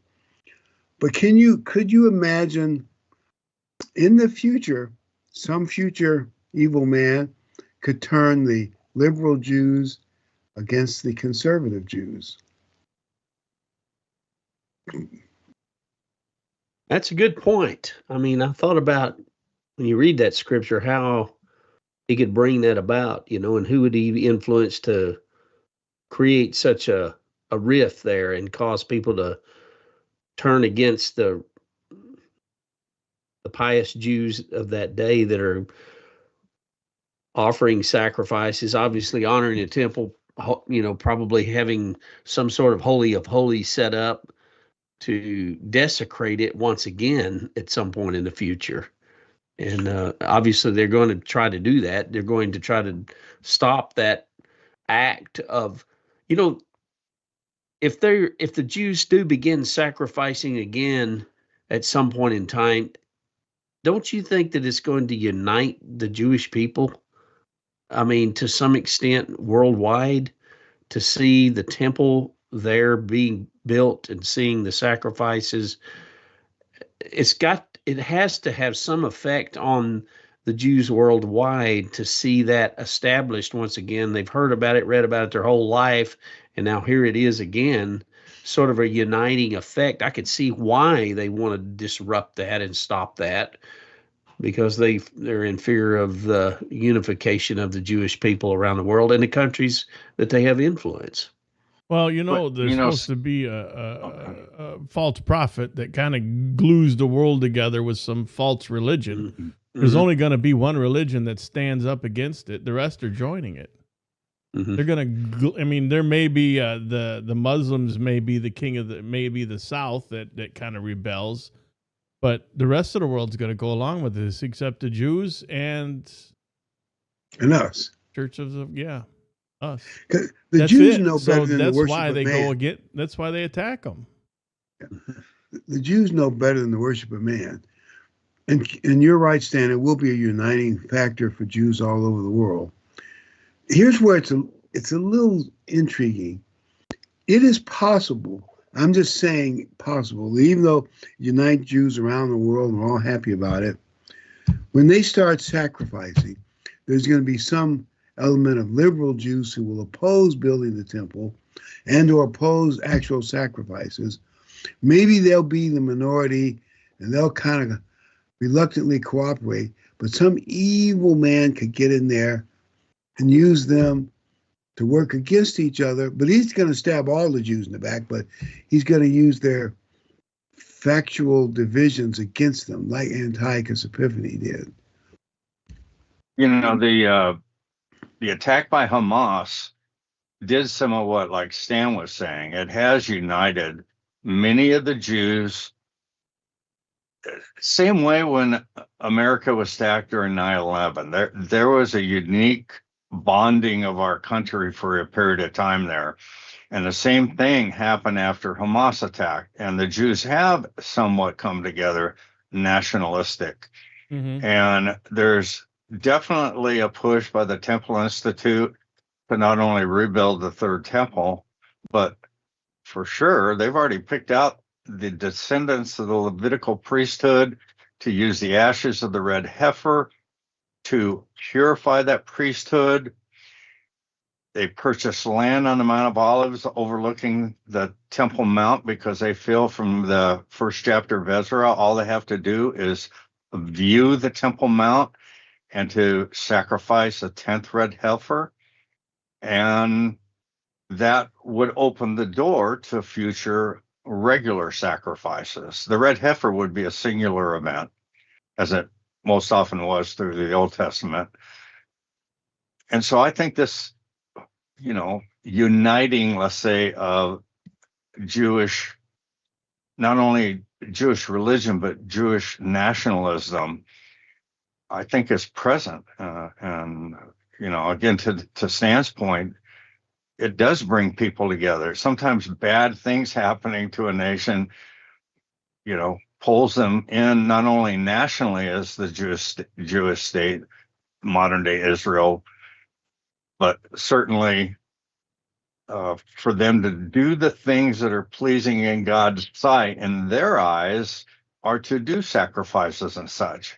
Speaker 2: But could you imagine in the future, some future evil man could turn the liberal Jews against the conservative Jews?
Speaker 3: That's a good point. I mean, I thought about, when you read that scripture, how he could bring that about, and who would he influence to create such a rift there and cause people to turn against the pious Jews of that day that are offering sacrifices, obviously honoring the temple, probably having some sort of holy of holies set up to desecrate it once again at some point in the future. And obviously they're going to try to do that. They're going to try to stop that act of, if the Jews do begin sacrificing again at some point in time, don't you think that it's going to unite the Jewish people? I mean, to some extent worldwide, to see the temple there being built and seeing the sacrifices, it has to have some effect on the Jews worldwide to see that established once again. They've heard about it, read about it their whole life, and now here it is again, sort of a uniting effect. I could see why they want to disrupt that and stop that, because they're in fear of the unification of the Jewish people around the world and the countries that they have influence.
Speaker 1: Well, there's supposed to be a false prophet that kind of glues the world together with some false religion.
Speaker 3: Mm-hmm.
Speaker 1: There's only going to be one religion that stands up against it. The rest are joining it.
Speaker 3: Mm-hmm.
Speaker 1: They're going to, there may be the Muslims may be the South that kind of rebels, but the rest of the world's going to go along with this, except the Jews and
Speaker 2: us.
Speaker 1: Church of us.
Speaker 2: The Jews know better than to
Speaker 1: that's
Speaker 2: worship
Speaker 1: why
Speaker 2: a
Speaker 1: they
Speaker 2: man.
Speaker 1: that's why they attack them.
Speaker 2: The Jews know better than to worship a man. And you're right, Stan, it will be a uniting factor for Jews all over the world. Here's where it's a little intriguing. It is possible, I'm just saying possible, even though unite Jews around the world and we're all happy about it, when they start sacrificing, there's going to be some element of liberal Jews who will oppose building the temple and or oppose actual sacrifices. Maybe they'll be the minority and they'll kind of reluctantly cooperate, but some evil man could get in there and use them to work against each other. But he's going to stab all the Jews in the back, but he's going to use their factual divisions against them, like Antiochus Epiphanes did.
Speaker 4: You know, the attack by Hamas did some of what, like Stan was saying, it has united many of the Jews. Same way when America was stacked during 9/11, there was a unique bonding of our country for a period of time there. And the same thing happened after Hamas attack. And the Jews have somewhat come together nationalistic.
Speaker 1: Mm-hmm.
Speaker 4: And there's definitely a push by the Temple Institute to not only rebuild the third temple, but for sure, they've already picked out the descendants of the Levitical priesthood to use the ashes of the red heifer to purify that priesthood. They purchased land on the Mount of Olives overlooking the Temple Mount because they feel from the first chapter of Ezra, all they have to do is view the Temple Mount and to sacrifice a 10th red heifer. And that would open the door to future regular sacrifices. The red heifer would be a singular event, as it most often was through the Old Testament. And so I think this, you know, uniting, let's say, of Jewish, not only Jewish religion, but Jewish nationalism, I think is present. And, you know, again, to Stan's point, it does bring people together. Sometimes bad things happening to a nation, you know, pulls them in not only nationally as the Jewish state, modern day Israel, but certainly for them to do the things that are pleasing in God's sight, in their eyes, are to do sacrifices and such.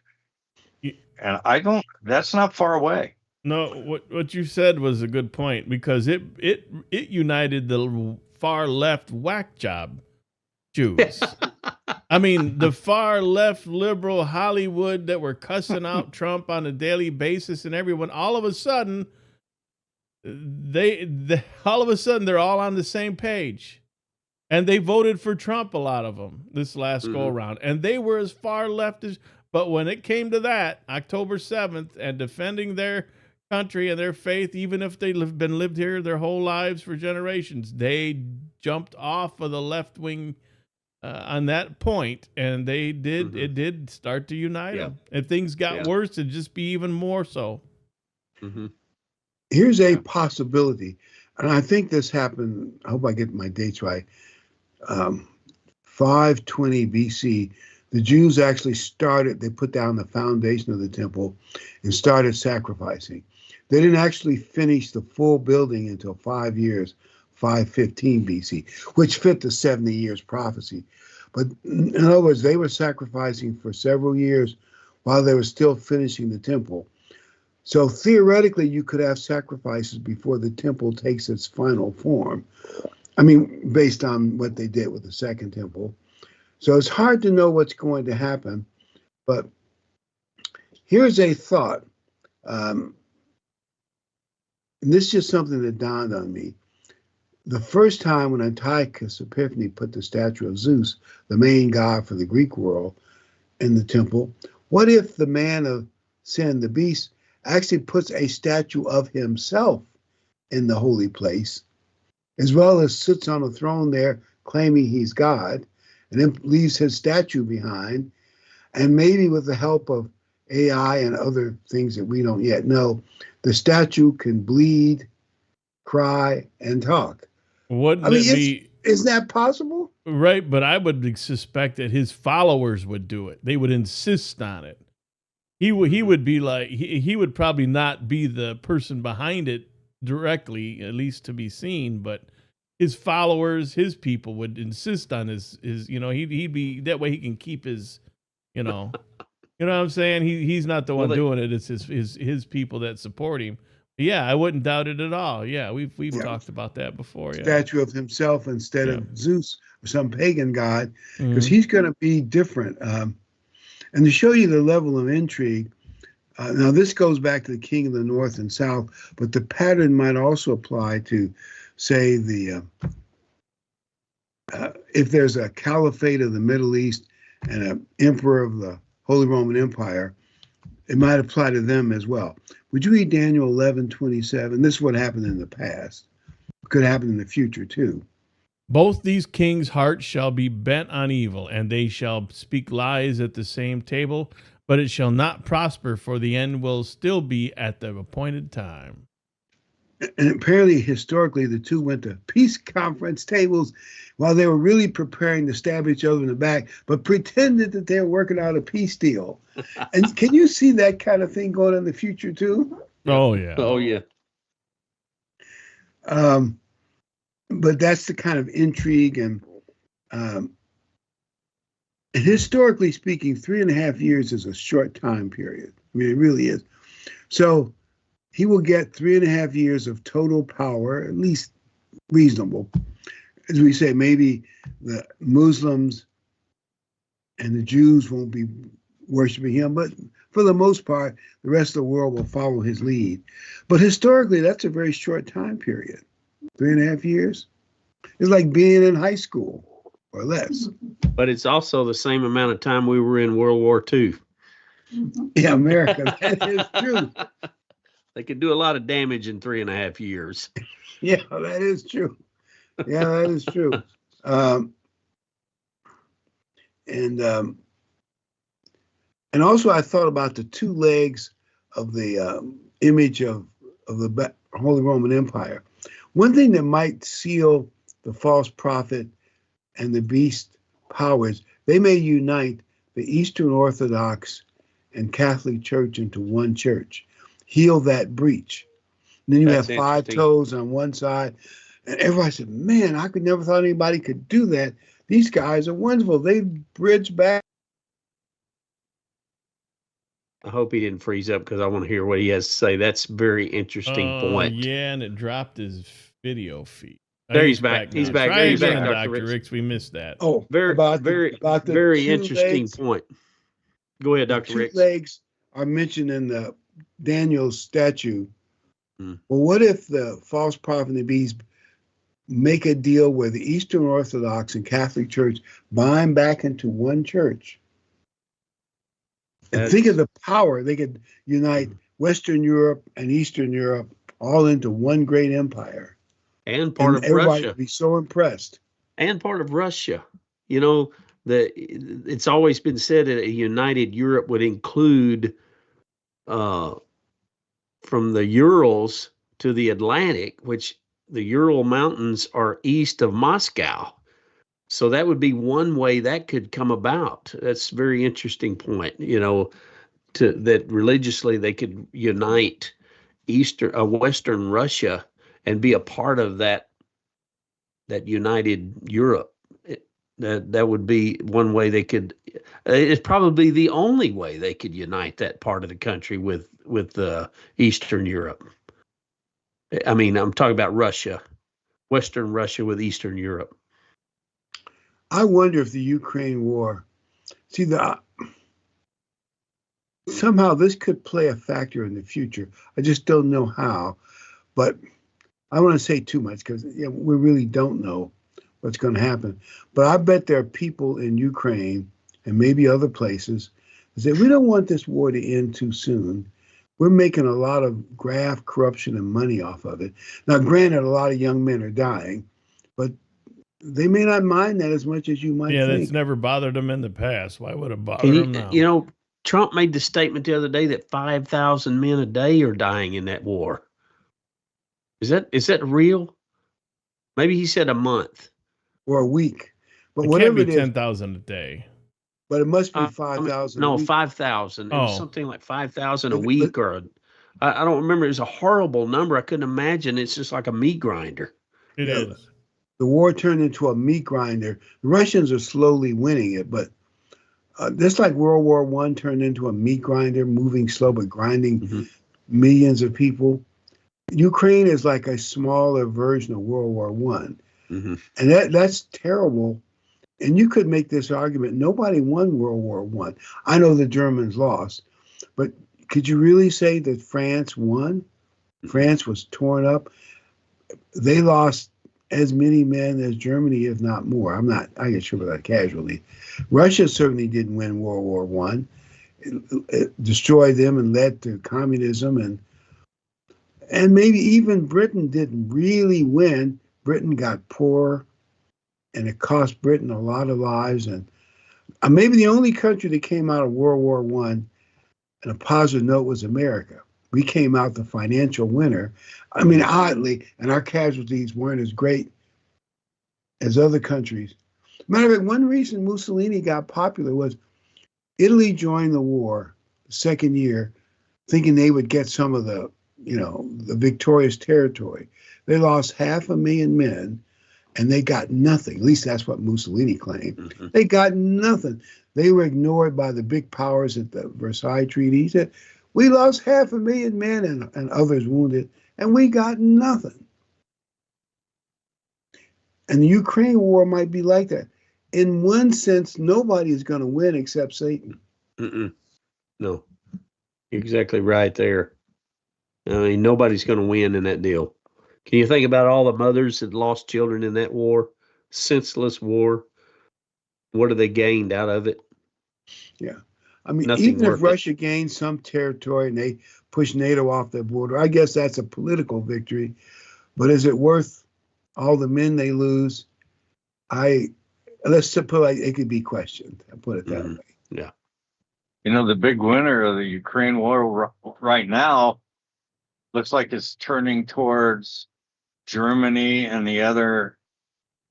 Speaker 4: And that's not far away.
Speaker 1: No, what you said was a good point, because it united the far left whack job Jews. I mean, the far left liberal Hollywood that were cussing out Trump on a daily basis, and everyone, all of a sudden, they're all on the same page, and they voted for Trump. A lot of them this last go around, and they were as far left as. But when it came to that, October 7th, and defending their country and their faith, even if they've been lived here their whole lives for generations, they jumped off of the left wing on that point, and they did. It did start to unite them. If things got worse, it'd just be even more so.
Speaker 2: Here's a possibility, and I think this happened. I hope I get my dates right. 520 BC. The Jews actually they put down the foundation of the temple and started sacrificing. They didn't actually finish the full building until 5 years, 515 BC, which fit the 70 years prophecy. But in other words, they were sacrificing for several years while they were still finishing the temple. So theoretically, you could have sacrifices before the temple takes its final form. I mean, based on what they did with the second temple. So it's hard to know what's going to happen, but here's a thought. And this is just something that dawned on me. The first time when Antiochus Epiphanes put the statue of Zeus, the main god for the Greek world, in the temple, what if the man of sin, the beast, actually puts a statue of himself in the holy place, as well as sits on a throne there claiming he's God, and then leaves his statue behind, and maybe with the help of AI and other things that we don't yet know, the statue can bleed, cry, and talk.
Speaker 1: Wouldn't
Speaker 2: I mean,
Speaker 1: it be
Speaker 2: is that possible?
Speaker 1: right? But I would suspect that his followers would do it. They would insist on it. He would be like he would probably not be the person behind it directly, at least to be seen, but his followers, his people would insist on his he'd be that way he can keep his you know what I'm saying? He's not the one doing it. It's his people that support him. Yeah, I wouldn't doubt it at all. Yeah, we've talked about that before. Yeah.
Speaker 2: Statue of himself instead of Zeus or some pagan god, because he's going to be different. And to show you the level of intrigue, now this goes back to the king of the north and south, but the pattern might also apply to, say, if there's a caliphate of the Middle East and an emperor of the Holy Roman Empire, it might apply to them as well. Would you read Daniel 11:27? This is what happened in the past. It could happen in the future too.
Speaker 1: Both these kings' hearts shall be bent on evil, and they shall speak lies at the same table, but it shall not prosper, for the end will still be at the appointed time.
Speaker 2: And apparently, historically, the two went to peace conference tables while they were really preparing to stab each other in the back, but pretended that they were working out a peace deal. And can you see that kind of thing going in the future too?
Speaker 1: Oh, yeah.
Speaker 3: Oh, yeah.
Speaker 2: But that's the kind of intrigue and historically speaking, 3.5 years is a short time period. I mean, it really is. So he will get 3.5 years of total power, at least reasonable. As we say, maybe the Muslims and the Jews won't be worshiping him, but for the most part, the rest of the world will follow his lead. But historically, that's a very short time period. 3.5 years. It's like being in high school or less.
Speaker 3: But it's also the same amount of time we were in World War II.
Speaker 2: Yeah, America. That is true.
Speaker 3: They could do a lot of damage in 3.5 years.
Speaker 2: Yeah, that is true. Yeah, that is true. And also, I thought about the two legs of the image of the Holy Roman Empire. One thing that might seal the false prophet and the beast powers, they may unite the Eastern Orthodox and Catholic Church into one church, heal that breach. And then you have 5 toes on one side. And everybody said, man, I could never thought anybody could do that. These guys are wonderful. They bridge back.
Speaker 3: I hope he didn't freeze up because I want to hear what he has to say. That's a very interesting point.
Speaker 1: Yeah, and it dropped his video feed.
Speaker 3: There he's back. He's back.
Speaker 1: There
Speaker 3: he's back,
Speaker 1: Dr. Ricks. We missed that.
Speaker 2: Oh,
Speaker 3: very interesting
Speaker 2: legs.
Speaker 3: point. Go ahead, Dr. Ricks.
Speaker 2: 2 legs are mentioned in the Daniel's statue.
Speaker 3: Hmm.
Speaker 2: Well, what if the false prophet and the beast make a deal where the Eastern Orthodox and Catholic Church bind back into one church? And think of the power. They could unite Western Europe and Eastern Europe all into one great empire.
Speaker 3: And part of
Speaker 2: everybody
Speaker 3: Russia.
Speaker 2: Would be so impressed.
Speaker 3: And part of Russia. You know, it's always been said that a united Europe would include from the Urals to the Atlantic, which the Ural Mountains are east of Moscow. So that would be one way that could come about. That's a very interesting point, you know, that religiously they could unite Western Russia and be a part of that united Europe. That would be one way they could. It's probably the only way they could unite that part of the country with Eastern Europe. I mean, I'm talking about Russia, Western Russia with Eastern Europe.
Speaker 2: I wonder if the Ukraine war, somehow this could play a factor in the future. I just don't know how, but I don't want to say too much because we really don't know what's going to happen. But I bet there are people in Ukraine and maybe other places that say, we don't want this war to end too soon. We're making a lot of graft, corruption, and money off of it. Now, granted, a lot of young men are dying, but they may not mind that as much as you might think.
Speaker 1: Yeah, that's never bothered them in the past. Why would it bother them now?
Speaker 3: You know, Trump made the statement the other day that 5,000 men a day are dying in that war. Is that real? Maybe he said a month
Speaker 2: or a week. But
Speaker 1: It
Speaker 2: whatever
Speaker 1: can't be
Speaker 2: it is,
Speaker 1: 10,000 a day.
Speaker 2: but it must be
Speaker 3: I mean,
Speaker 2: 5,000 a
Speaker 3: no,
Speaker 2: week.
Speaker 3: 5,000. It was
Speaker 1: Oh.
Speaker 3: something like 5,000 a
Speaker 2: But-
Speaker 3: week, or I don't remember. It was a horrible number. I couldn't imagine. It's just like a meat grinder.
Speaker 1: It
Speaker 2: Yeah.
Speaker 1: is.
Speaker 2: The war turned into a meat grinder. The Russians are slowly winning it, but just like World War I turned into a meat grinder, moving slow but grinding millions of people. Ukraine is like a smaller version of World War I. And that's terrible. And you could make this argument, nobody won World War I. I know the Germans lost, but could you really say that France won? France was torn up. They lost as many men as Germany, if not more. I get sure about that casualty. Russia certainly didn't win World War I. It destroyed them and led to communism, and maybe even Britain didn't really win. Britain got poor, and it cost Britain a lot of lives. And maybe the only country that came out of World War I on a positive note was America. We came out the financial winner. I mean, oddly, and our casualties weren't as great as other countries. Matter of fact, one reason Mussolini got popular was Italy joined the war the second year, thinking they would get some of the victorious territory. They lost 500,000 men, and they got nothing. At least that's what Mussolini claimed. They got nothing. They were ignored by the big powers at the Versailles Treaty. He said, we lost 500,000 men and others wounded, and we got nothing. And the Ukraine war might be like that. In one sense, nobody is going to win except Satan.
Speaker 3: No, you're exactly right there. I mean, nobody's going to win in that deal. Can you think about all the mothers that lost children in that war? Senseless war. What have they gained out of it?
Speaker 2: Yeah. I mean,
Speaker 3: Nothing
Speaker 2: even if
Speaker 3: worth it.
Speaker 2: Russia gained some territory and they push NATO off their border, I guess that's a political victory. But is it worth all the men they lose? Let's put it could be questioned. I'll put it that way.
Speaker 3: Yeah.
Speaker 4: The big winner of the Ukraine war right now looks like it's turning towards Germany and the other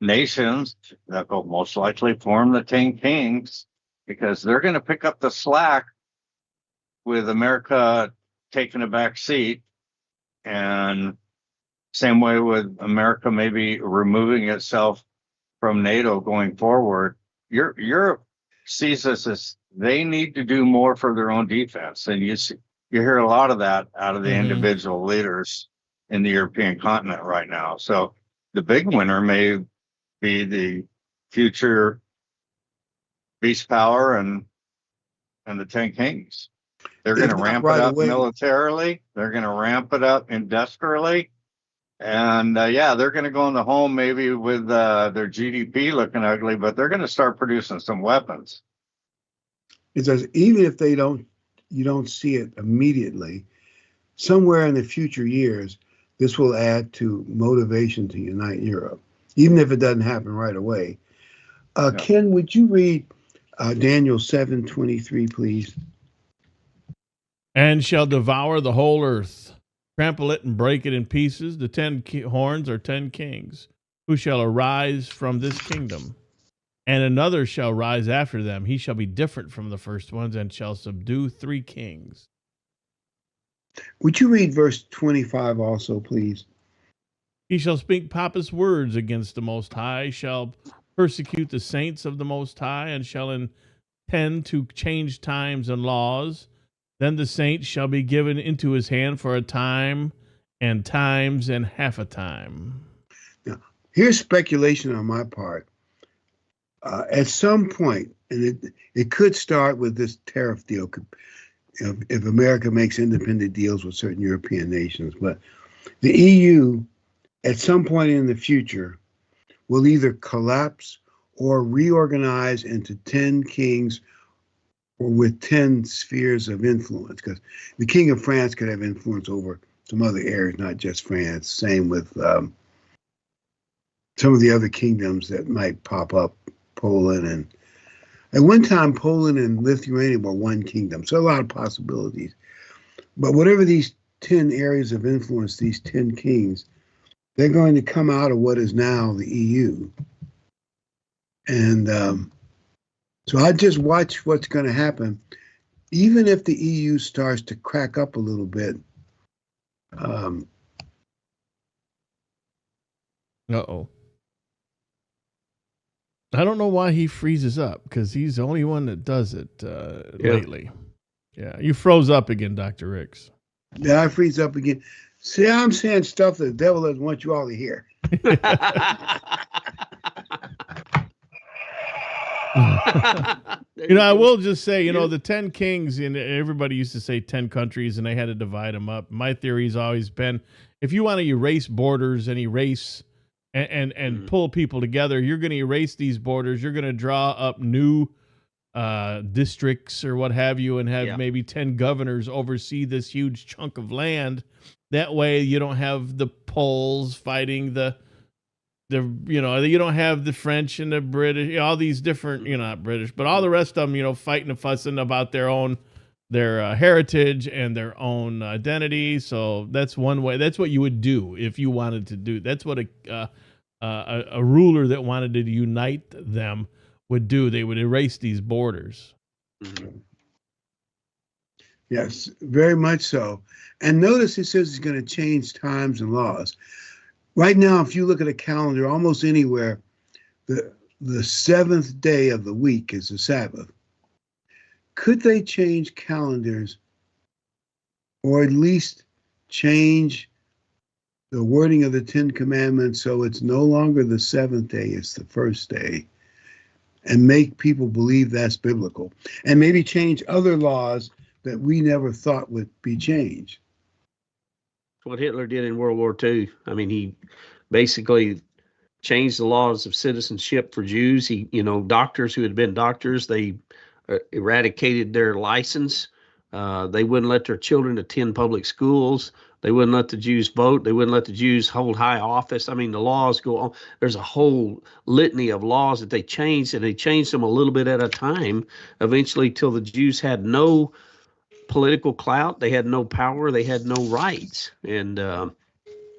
Speaker 4: nations that will most likely form the 10 Kings, because they're going to pick up the slack with America taking a back seat, and same way with America maybe removing itself from NATO going forward. Europe sees this as they need to do more for their own defense, and you hear a lot of that out of the individual leaders in the European continent right now. So the big winner may be the future beast power and the 10 Kings. They're going to ramp it up militarily. They're going to ramp it up industrially. And they're going to go in the home maybe with their GDP looking ugly, but they're going to start producing some weapons.
Speaker 2: It says even if you don't see it immediately, somewhere in the future years, this will add to motivation to unite Europe, even if it doesn't happen right away. Ken, would you read Daniel 7:23, please?
Speaker 1: And shall devour the whole earth, trample it and break it in pieces. The 10 horns are 10 kings, who shall arise from this kingdom. And another shall rise after them. He shall be different from the first ones, and shall subdue 3 kings.
Speaker 2: Would you read verse 25 also, please?
Speaker 1: He shall speak pompous words against the Most High, shall persecute the saints of the Most High, and shall intend to change times and laws. Then the saints shall be given into his hand for a time, and times, and half a time.
Speaker 2: Now, here's speculation on my part. At some point, and it could start with this tariff deal, if America makes independent deals with certain European nations, but the EU, at some point in the future, will either collapse or reorganize into 10 kings or with 10 spheres of influence, because the king of France could have influence over some other areas, not just France. Same with some of the other kingdoms that might pop up, Poland, and At one time, Poland and Lithuania were one kingdom, so a lot of possibilities. But whatever these 10 areas of influence, these 10 kings, they're going to come out of what is now the EU. And so I just watch what's going to happen. Even if the EU starts to crack up a little bit,
Speaker 1: uh-oh. I don't know why he freezes up, because he's the only one that does it lately. Yeah, you froze up again, Dr. Ricks.
Speaker 2: Yeah, I freeze up again. See, I'm saying stuff that the devil doesn't want you all to hear.
Speaker 1: I will just say, the 10 kings, and everybody used to say 10 countries, and they had to divide them up. My theory has always been, if you want to erase borders and erase and pull people together, you're going to erase these borders. You're going to draw up new districts or what have you, and have maybe 10 governors oversee this huge chunk of land. That way you don't have the Poles fighting you don't have the French and the British, all these different, not British, but all the rest of them, fighting and fussing about their heritage and their own identity. So that's one way. That's what you would do if you wanted to do. That's what a ruler that wanted to unite them would do. They would erase these borders.
Speaker 2: Mm-hmm. Yes, very much so. And notice it says it's going to change times and laws. Right now, if you look at a calendar, almost anywhere, the seventh day of the week is the Sabbath. Could they change calendars, or at least change the wording of the 10 Commandments so it's no longer the seventh day, it's the first day, and make people believe that's biblical, and maybe change other laws that we never thought would be changed?
Speaker 3: What Hitler did in World War II. I mean, he basically changed the laws of citizenship for Jews. He, doctors who had been doctors, they eradicated their license. They wouldn't let their children attend public schools. They wouldn't let the Jews vote. They wouldn't let the Jews hold high office. I mean, the laws go on. There's a whole litany of laws that they changed, and they changed them a little bit at a time, eventually till the Jews had no political clout. They had no power. They had no rights. And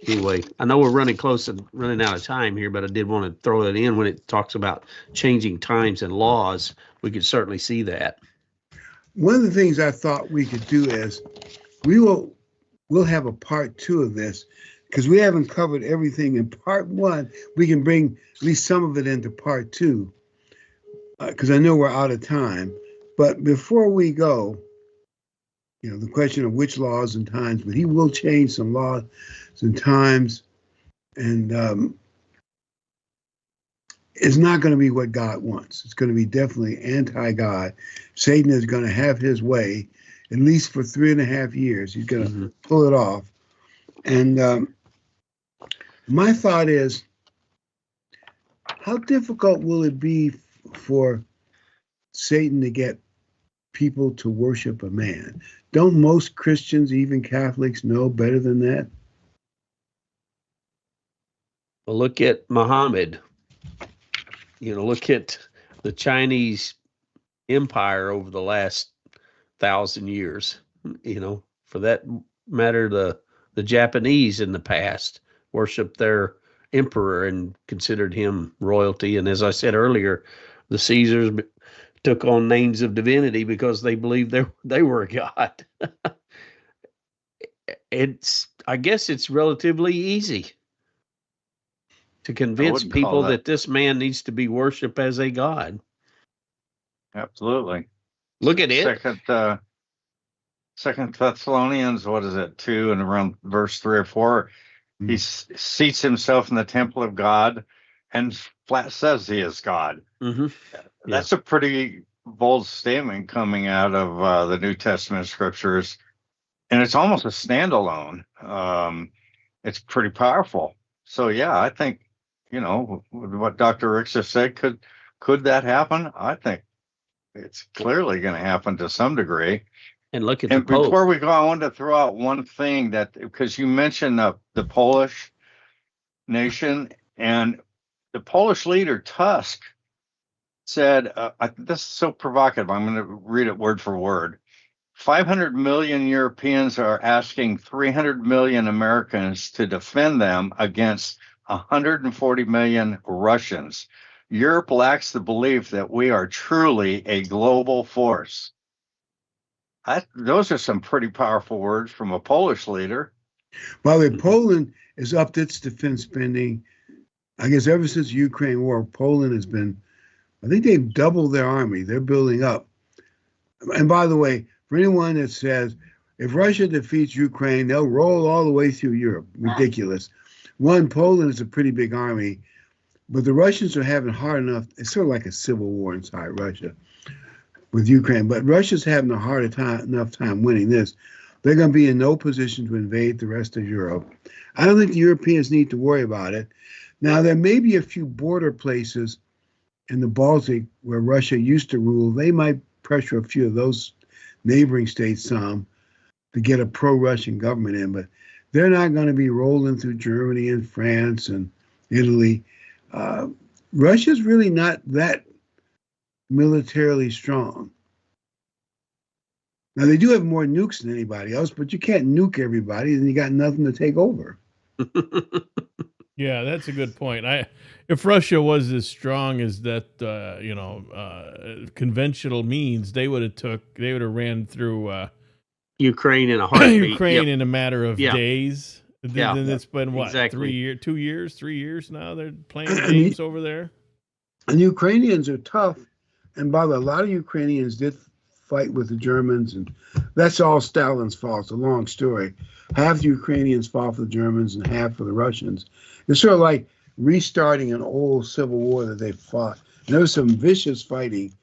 Speaker 3: anyway, I know we're running close and running out of time here, but I did want to throw it in when it talks about changing times and laws. We could certainly see that.
Speaker 2: One of the things I thought we could do is we'll have a part 2 of this, because we haven't covered everything in part 1. We can bring at least some of it into part 2, because I know we're out of time. But before we go, the question of which laws and times, but he will change some laws and times, and it's not going to be what God wants. It's going to be definitely anti-God. Satan is going to have his way, at least for 3.5 years. He's going to pull it off. And my thought is, how difficult will it be for Satan to get people to worship a man? Don't most Christians, even Catholics, know better than that?
Speaker 3: Well, look at Muhammad. Look at the Chinese empire over the last 1,000 years. For that matter, the Japanese in the past worshiped their emperor and considered him royalty. And as I said earlier, the Caesars took on names of divinity because they believed they were a god. I guess it's relatively easy to convince people that this man needs to be worshipped as a god.
Speaker 4: Absolutely.
Speaker 3: Look at it.
Speaker 4: Second Thessalonians, 2 and around verse 3 or 4, he seats himself in the temple of God and flat says he is God.
Speaker 3: Mm-hmm.
Speaker 4: That's a pretty bold statement coming out of the New Testament scriptures, and it's almost a standalone. It's pretty powerful. So yeah, I think what Dr. Ricks just said, could that happen? I think it's clearly going to happen to some degree.
Speaker 3: And look at the Pope.
Speaker 4: Before we go, I wanted to throw out one thing, that because you mentioned the Polish nation, and the Polish leader Tusk said, this is so provocative. I'm going to read it word for word. 500 million Europeans are asking 300 million Americans to defend them against 140 million Russians. Europe lacks the belief that we are truly a global force. Those are some pretty powerful words from a Polish leader.
Speaker 2: By the way, Poland has upped its defense spending. I guess ever since the Ukraine war, Poland has been, I think they've doubled their army. They're building up. And by the way, for anyone that says, if Russia defeats Ukraine, they'll roll all the way through Europe. Ridiculous. One, Poland is a pretty big army, but the Russians are having hard enough. It's sort of like a civil war inside Russia with Ukraine, but Russia's having a hard enough time winning this. They're going to be in no position to invade the rest of Europe. I don't think the Europeans need to worry about it. Now, there may be a few border places in the Baltic where Russia used to rule. They might pressure a few of those neighboring states some to get a pro-Russian government in, but they're not going to be rolling through Germany and France and Italy. Russia's really not that militarily strong. Now, they do have more nukes than anybody else, but you can't nuke everybody, and you got nothing to take over.
Speaker 1: Yeah, that's a good point. If Russia was as strong as that, conventional means, they would have ran through
Speaker 3: Ukraine in a heartbeat.
Speaker 1: Ukraine in a matter of days.
Speaker 3: Yeah.
Speaker 1: Then it's been what,
Speaker 3: Exactly.
Speaker 1: 3 years now. They're playing games over there.
Speaker 2: And Ukrainians are tough, and by the way, a lot of Ukrainians did fight with the Germans, and that's all Stalin's fault. It's a long story. Half the Ukrainians fought for the Germans and half for the Russians. It's sort of like restarting an old civil war that they fought. And there was some vicious fighting.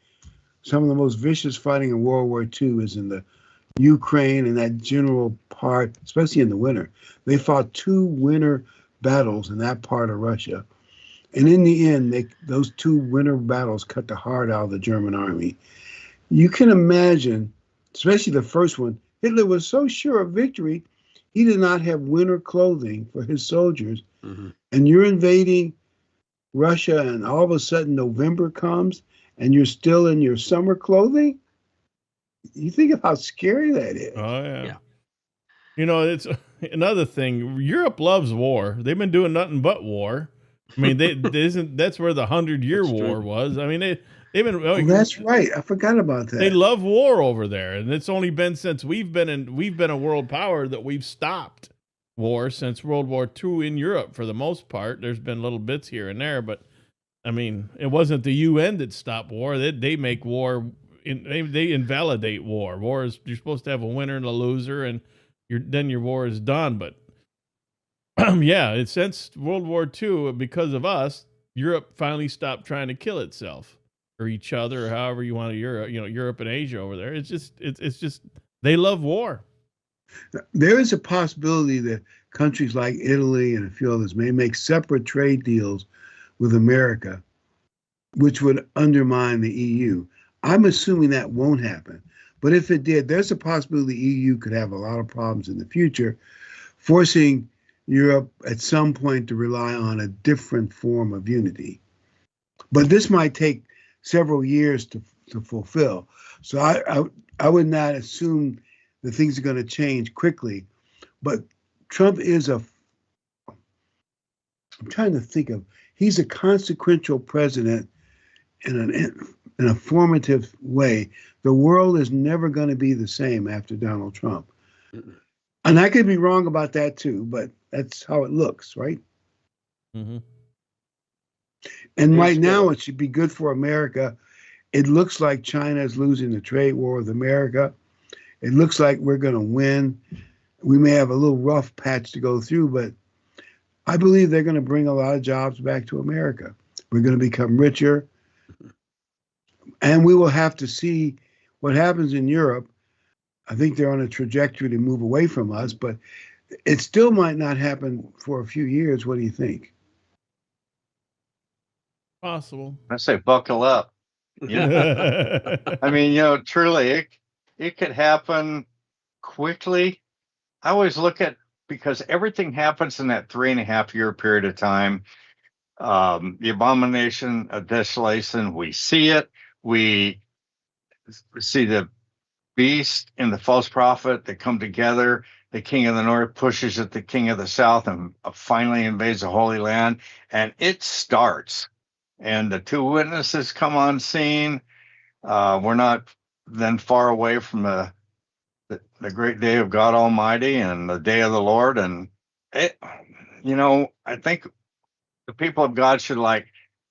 Speaker 2: Some of the most vicious fighting in World War II is in the Ukraine and that general part, especially in the winter. They fought 2 winter battles in that part of Russia. And in the end, those 2 winter battles cut the heart out of the German army. You can imagine, especially the first one, Hitler was so sure of victory, he did not have winter clothing for his soldiers.
Speaker 3: Mm-hmm.
Speaker 2: And you're invading Russia, and all of a sudden November comes, and you're still in your summer clothing? You think of how scary that is.
Speaker 1: Oh, yeah.
Speaker 3: Yeah.
Speaker 1: It's another thing. Europe loves war. They've been doing nothing but war. I mean, that's where the 100-Year
Speaker 3: That's
Speaker 1: War
Speaker 3: true.
Speaker 1: was. I mean, they've been.
Speaker 2: Oh, that's right. I forgot about that.
Speaker 1: They love war over there, and it's only been since we've been a world power that we've stopped war since World War II in Europe for the most part. There's been little bits here and there, but I mean, it wasn't the UN that stopped war. They make war. They invalidate war. War is, you're supposed to have a winner and a loser, and then your war is done. But yeah, since World War II, because of us, Europe finally stopped trying to kill itself or each other, or however you want to. Europe and Asia over there. It's just they love war.
Speaker 2: There is a possibility that countries like Italy and a few others may make separate trade deals with America, which would undermine the EU. I'm assuming that won't happen. But if it did, there's a possibility the EU could have a lot of problems in the future, forcing Europe at some point to rely on a different form of unity. But this might take several years to fulfill. So I would not assume that things are going to change quickly. But Trump is I'm trying to think of, he's a consequential president in a formative way. The world is never going to be the same after Donald Trump. And I could be wrong about that too, but that's how it looks, right?
Speaker 1: Mm-hmm.
Speaker 2: And right now it should be good for America. It looks like China is losing the trade war with America. It looks like we're going to win. We may have a little rough patch to go through, but I believe they're going to bring a lot of jobs back to America. We're going to become richer. And we will have to see what happens in Europe. I think they're on a trajectory to move away from us, but it still might not happen for a few years. What do you think?
Speaker 1: Possible.
Speaker 4: I say buckle up. Yeah. I mean, truly, it could happen quickly. I always look at, because everything happens in that 3.5 year period of time. the abomination of desolation. We see it. We see the beast and the false prophet that come together. The king of the north pushes at the king of the south and finally invades the Holy Land. And it starts. And the two witnesses come on scene. We're not then far away from the great day of God Almighty and the day of the Lord. And it, I think the people of God should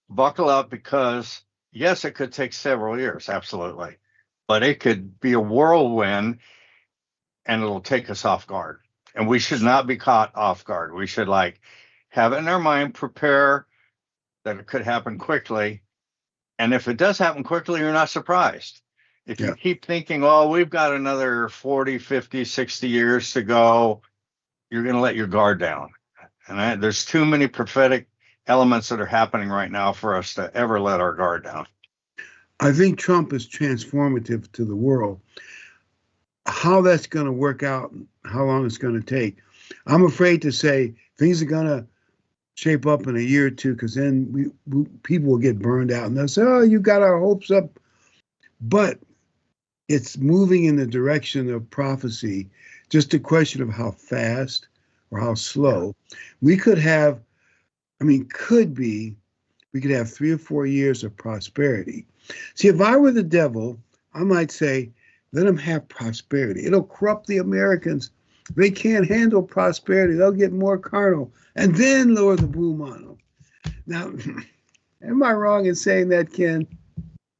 Speaker 4: buckle up, because yes, it could take several years, absolutely, but it could be a whirlwind and it'll take us off guard. And we should not be caught off guard. We should have it in our mind, prepare that it could happen quickly. And if it does happen quickly, you're not surprised. If you keep thinking, oh, we've got another 40, 50, 60 years to go, you're going to let your guard down. And there's too many prophetic elements that are happening right now for us to ever let our guard down.
Speaker 2: I think Trump is transformative to the world. How that's going to work out, how long it's going to take, I'm afraid to say things are going to shape up in a year or two, because then people will get burned out and they'll say, oh, you got our hopes up. But it's moving in the direction of prophecy, just a question of how fast or how slow. We could have, we could have 3 or 4 years of prosperity. See, if I were the devil, I might say, let them have prosperity. It'll corrupt the Americans. They can't handle prosperity. They'll get more carnal, and then lower the boom on them. Now, am I wrong in saying that, Ken?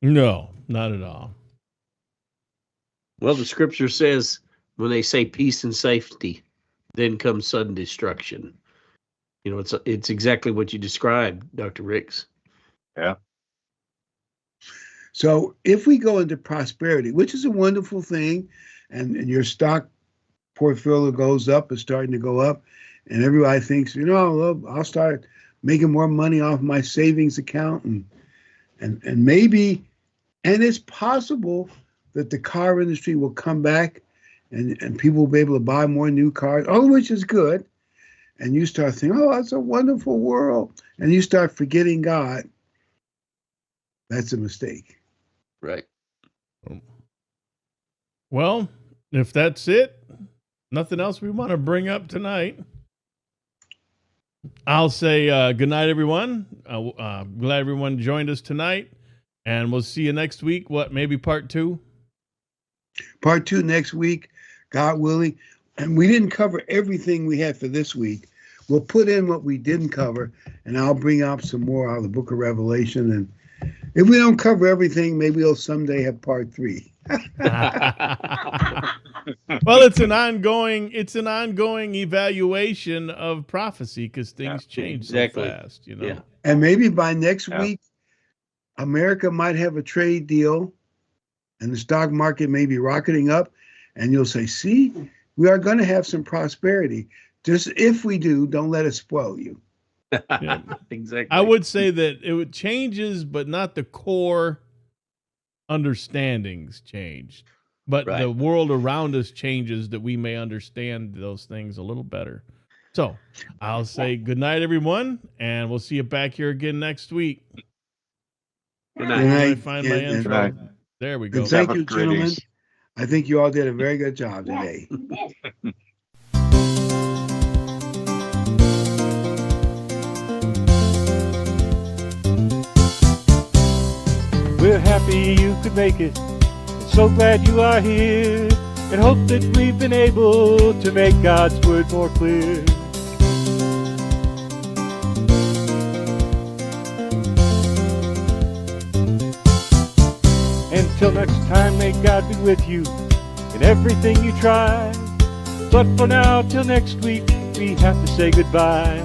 Speaker 1: No, not at all.
Speaker 3: Well, the scripture says when they say peace and safety, then comes sudden destruction. It's exactly what you described, Dr. Ricks.
Speaker 4: Yeah.
Speaker 2: So if we go into prosperity, which is a wonderful thing, and your stock portfolio goes up, is starting to go up, and everybody thinks, I'll start making more money off my savings account, and maybe, and it's possible that the car industry will come back and people will be able to buy more new cars, all of which is good. And you start thinking, oh, that's a wonderful world. And you start forgetting God. That's a mistake.
Speaker 3: Right.
Speaker 1: Well, if that's it, nothing else we want to bring up tonight. I'll say good night, everyone. Glad everyone joined us tonight. And we'll see you next week. Maybe part 2?
Speaker 2: Part 2 next week, God willing. And we didn't cover everything we had for this week. We'll put in what we didn't cover, and I'll bring up some more out of the book of Revelation. And if we don't cover everything, maybe we'll someday have part 3.
Speaker 1: Well, it's an ongoing evaluation of prophecy, because things change so fast,
Speaker 3: Yeah.
Speaker 2: And maybe by next week, America might have a trade deal, and the stock market may be rocketing up, and you'll say, see, we are going to have some prosperity. Just if we do, don't let it spoil you.
Speaker 1: Yeah.
Speaker 3: Exactly.
Speaker 1: I would say that it changes, but not the core understandings change. But the world around us changes, that we may understand those things a little better. So I'll say good night, everyone, and we'll see you back here again next week.
Speaker 3: Good night.
Speaker 1: Find my intro. There we go.
Speaker 2: And thank you, gentlemen. I think you all did a very good job today.
Speaker 5: We're happy you could make it, and so glad you are here, and hope that we've been able to make God's word more clear. Until next time, may God be with you in everything you try. But for now, till next week, we have to say goodbye.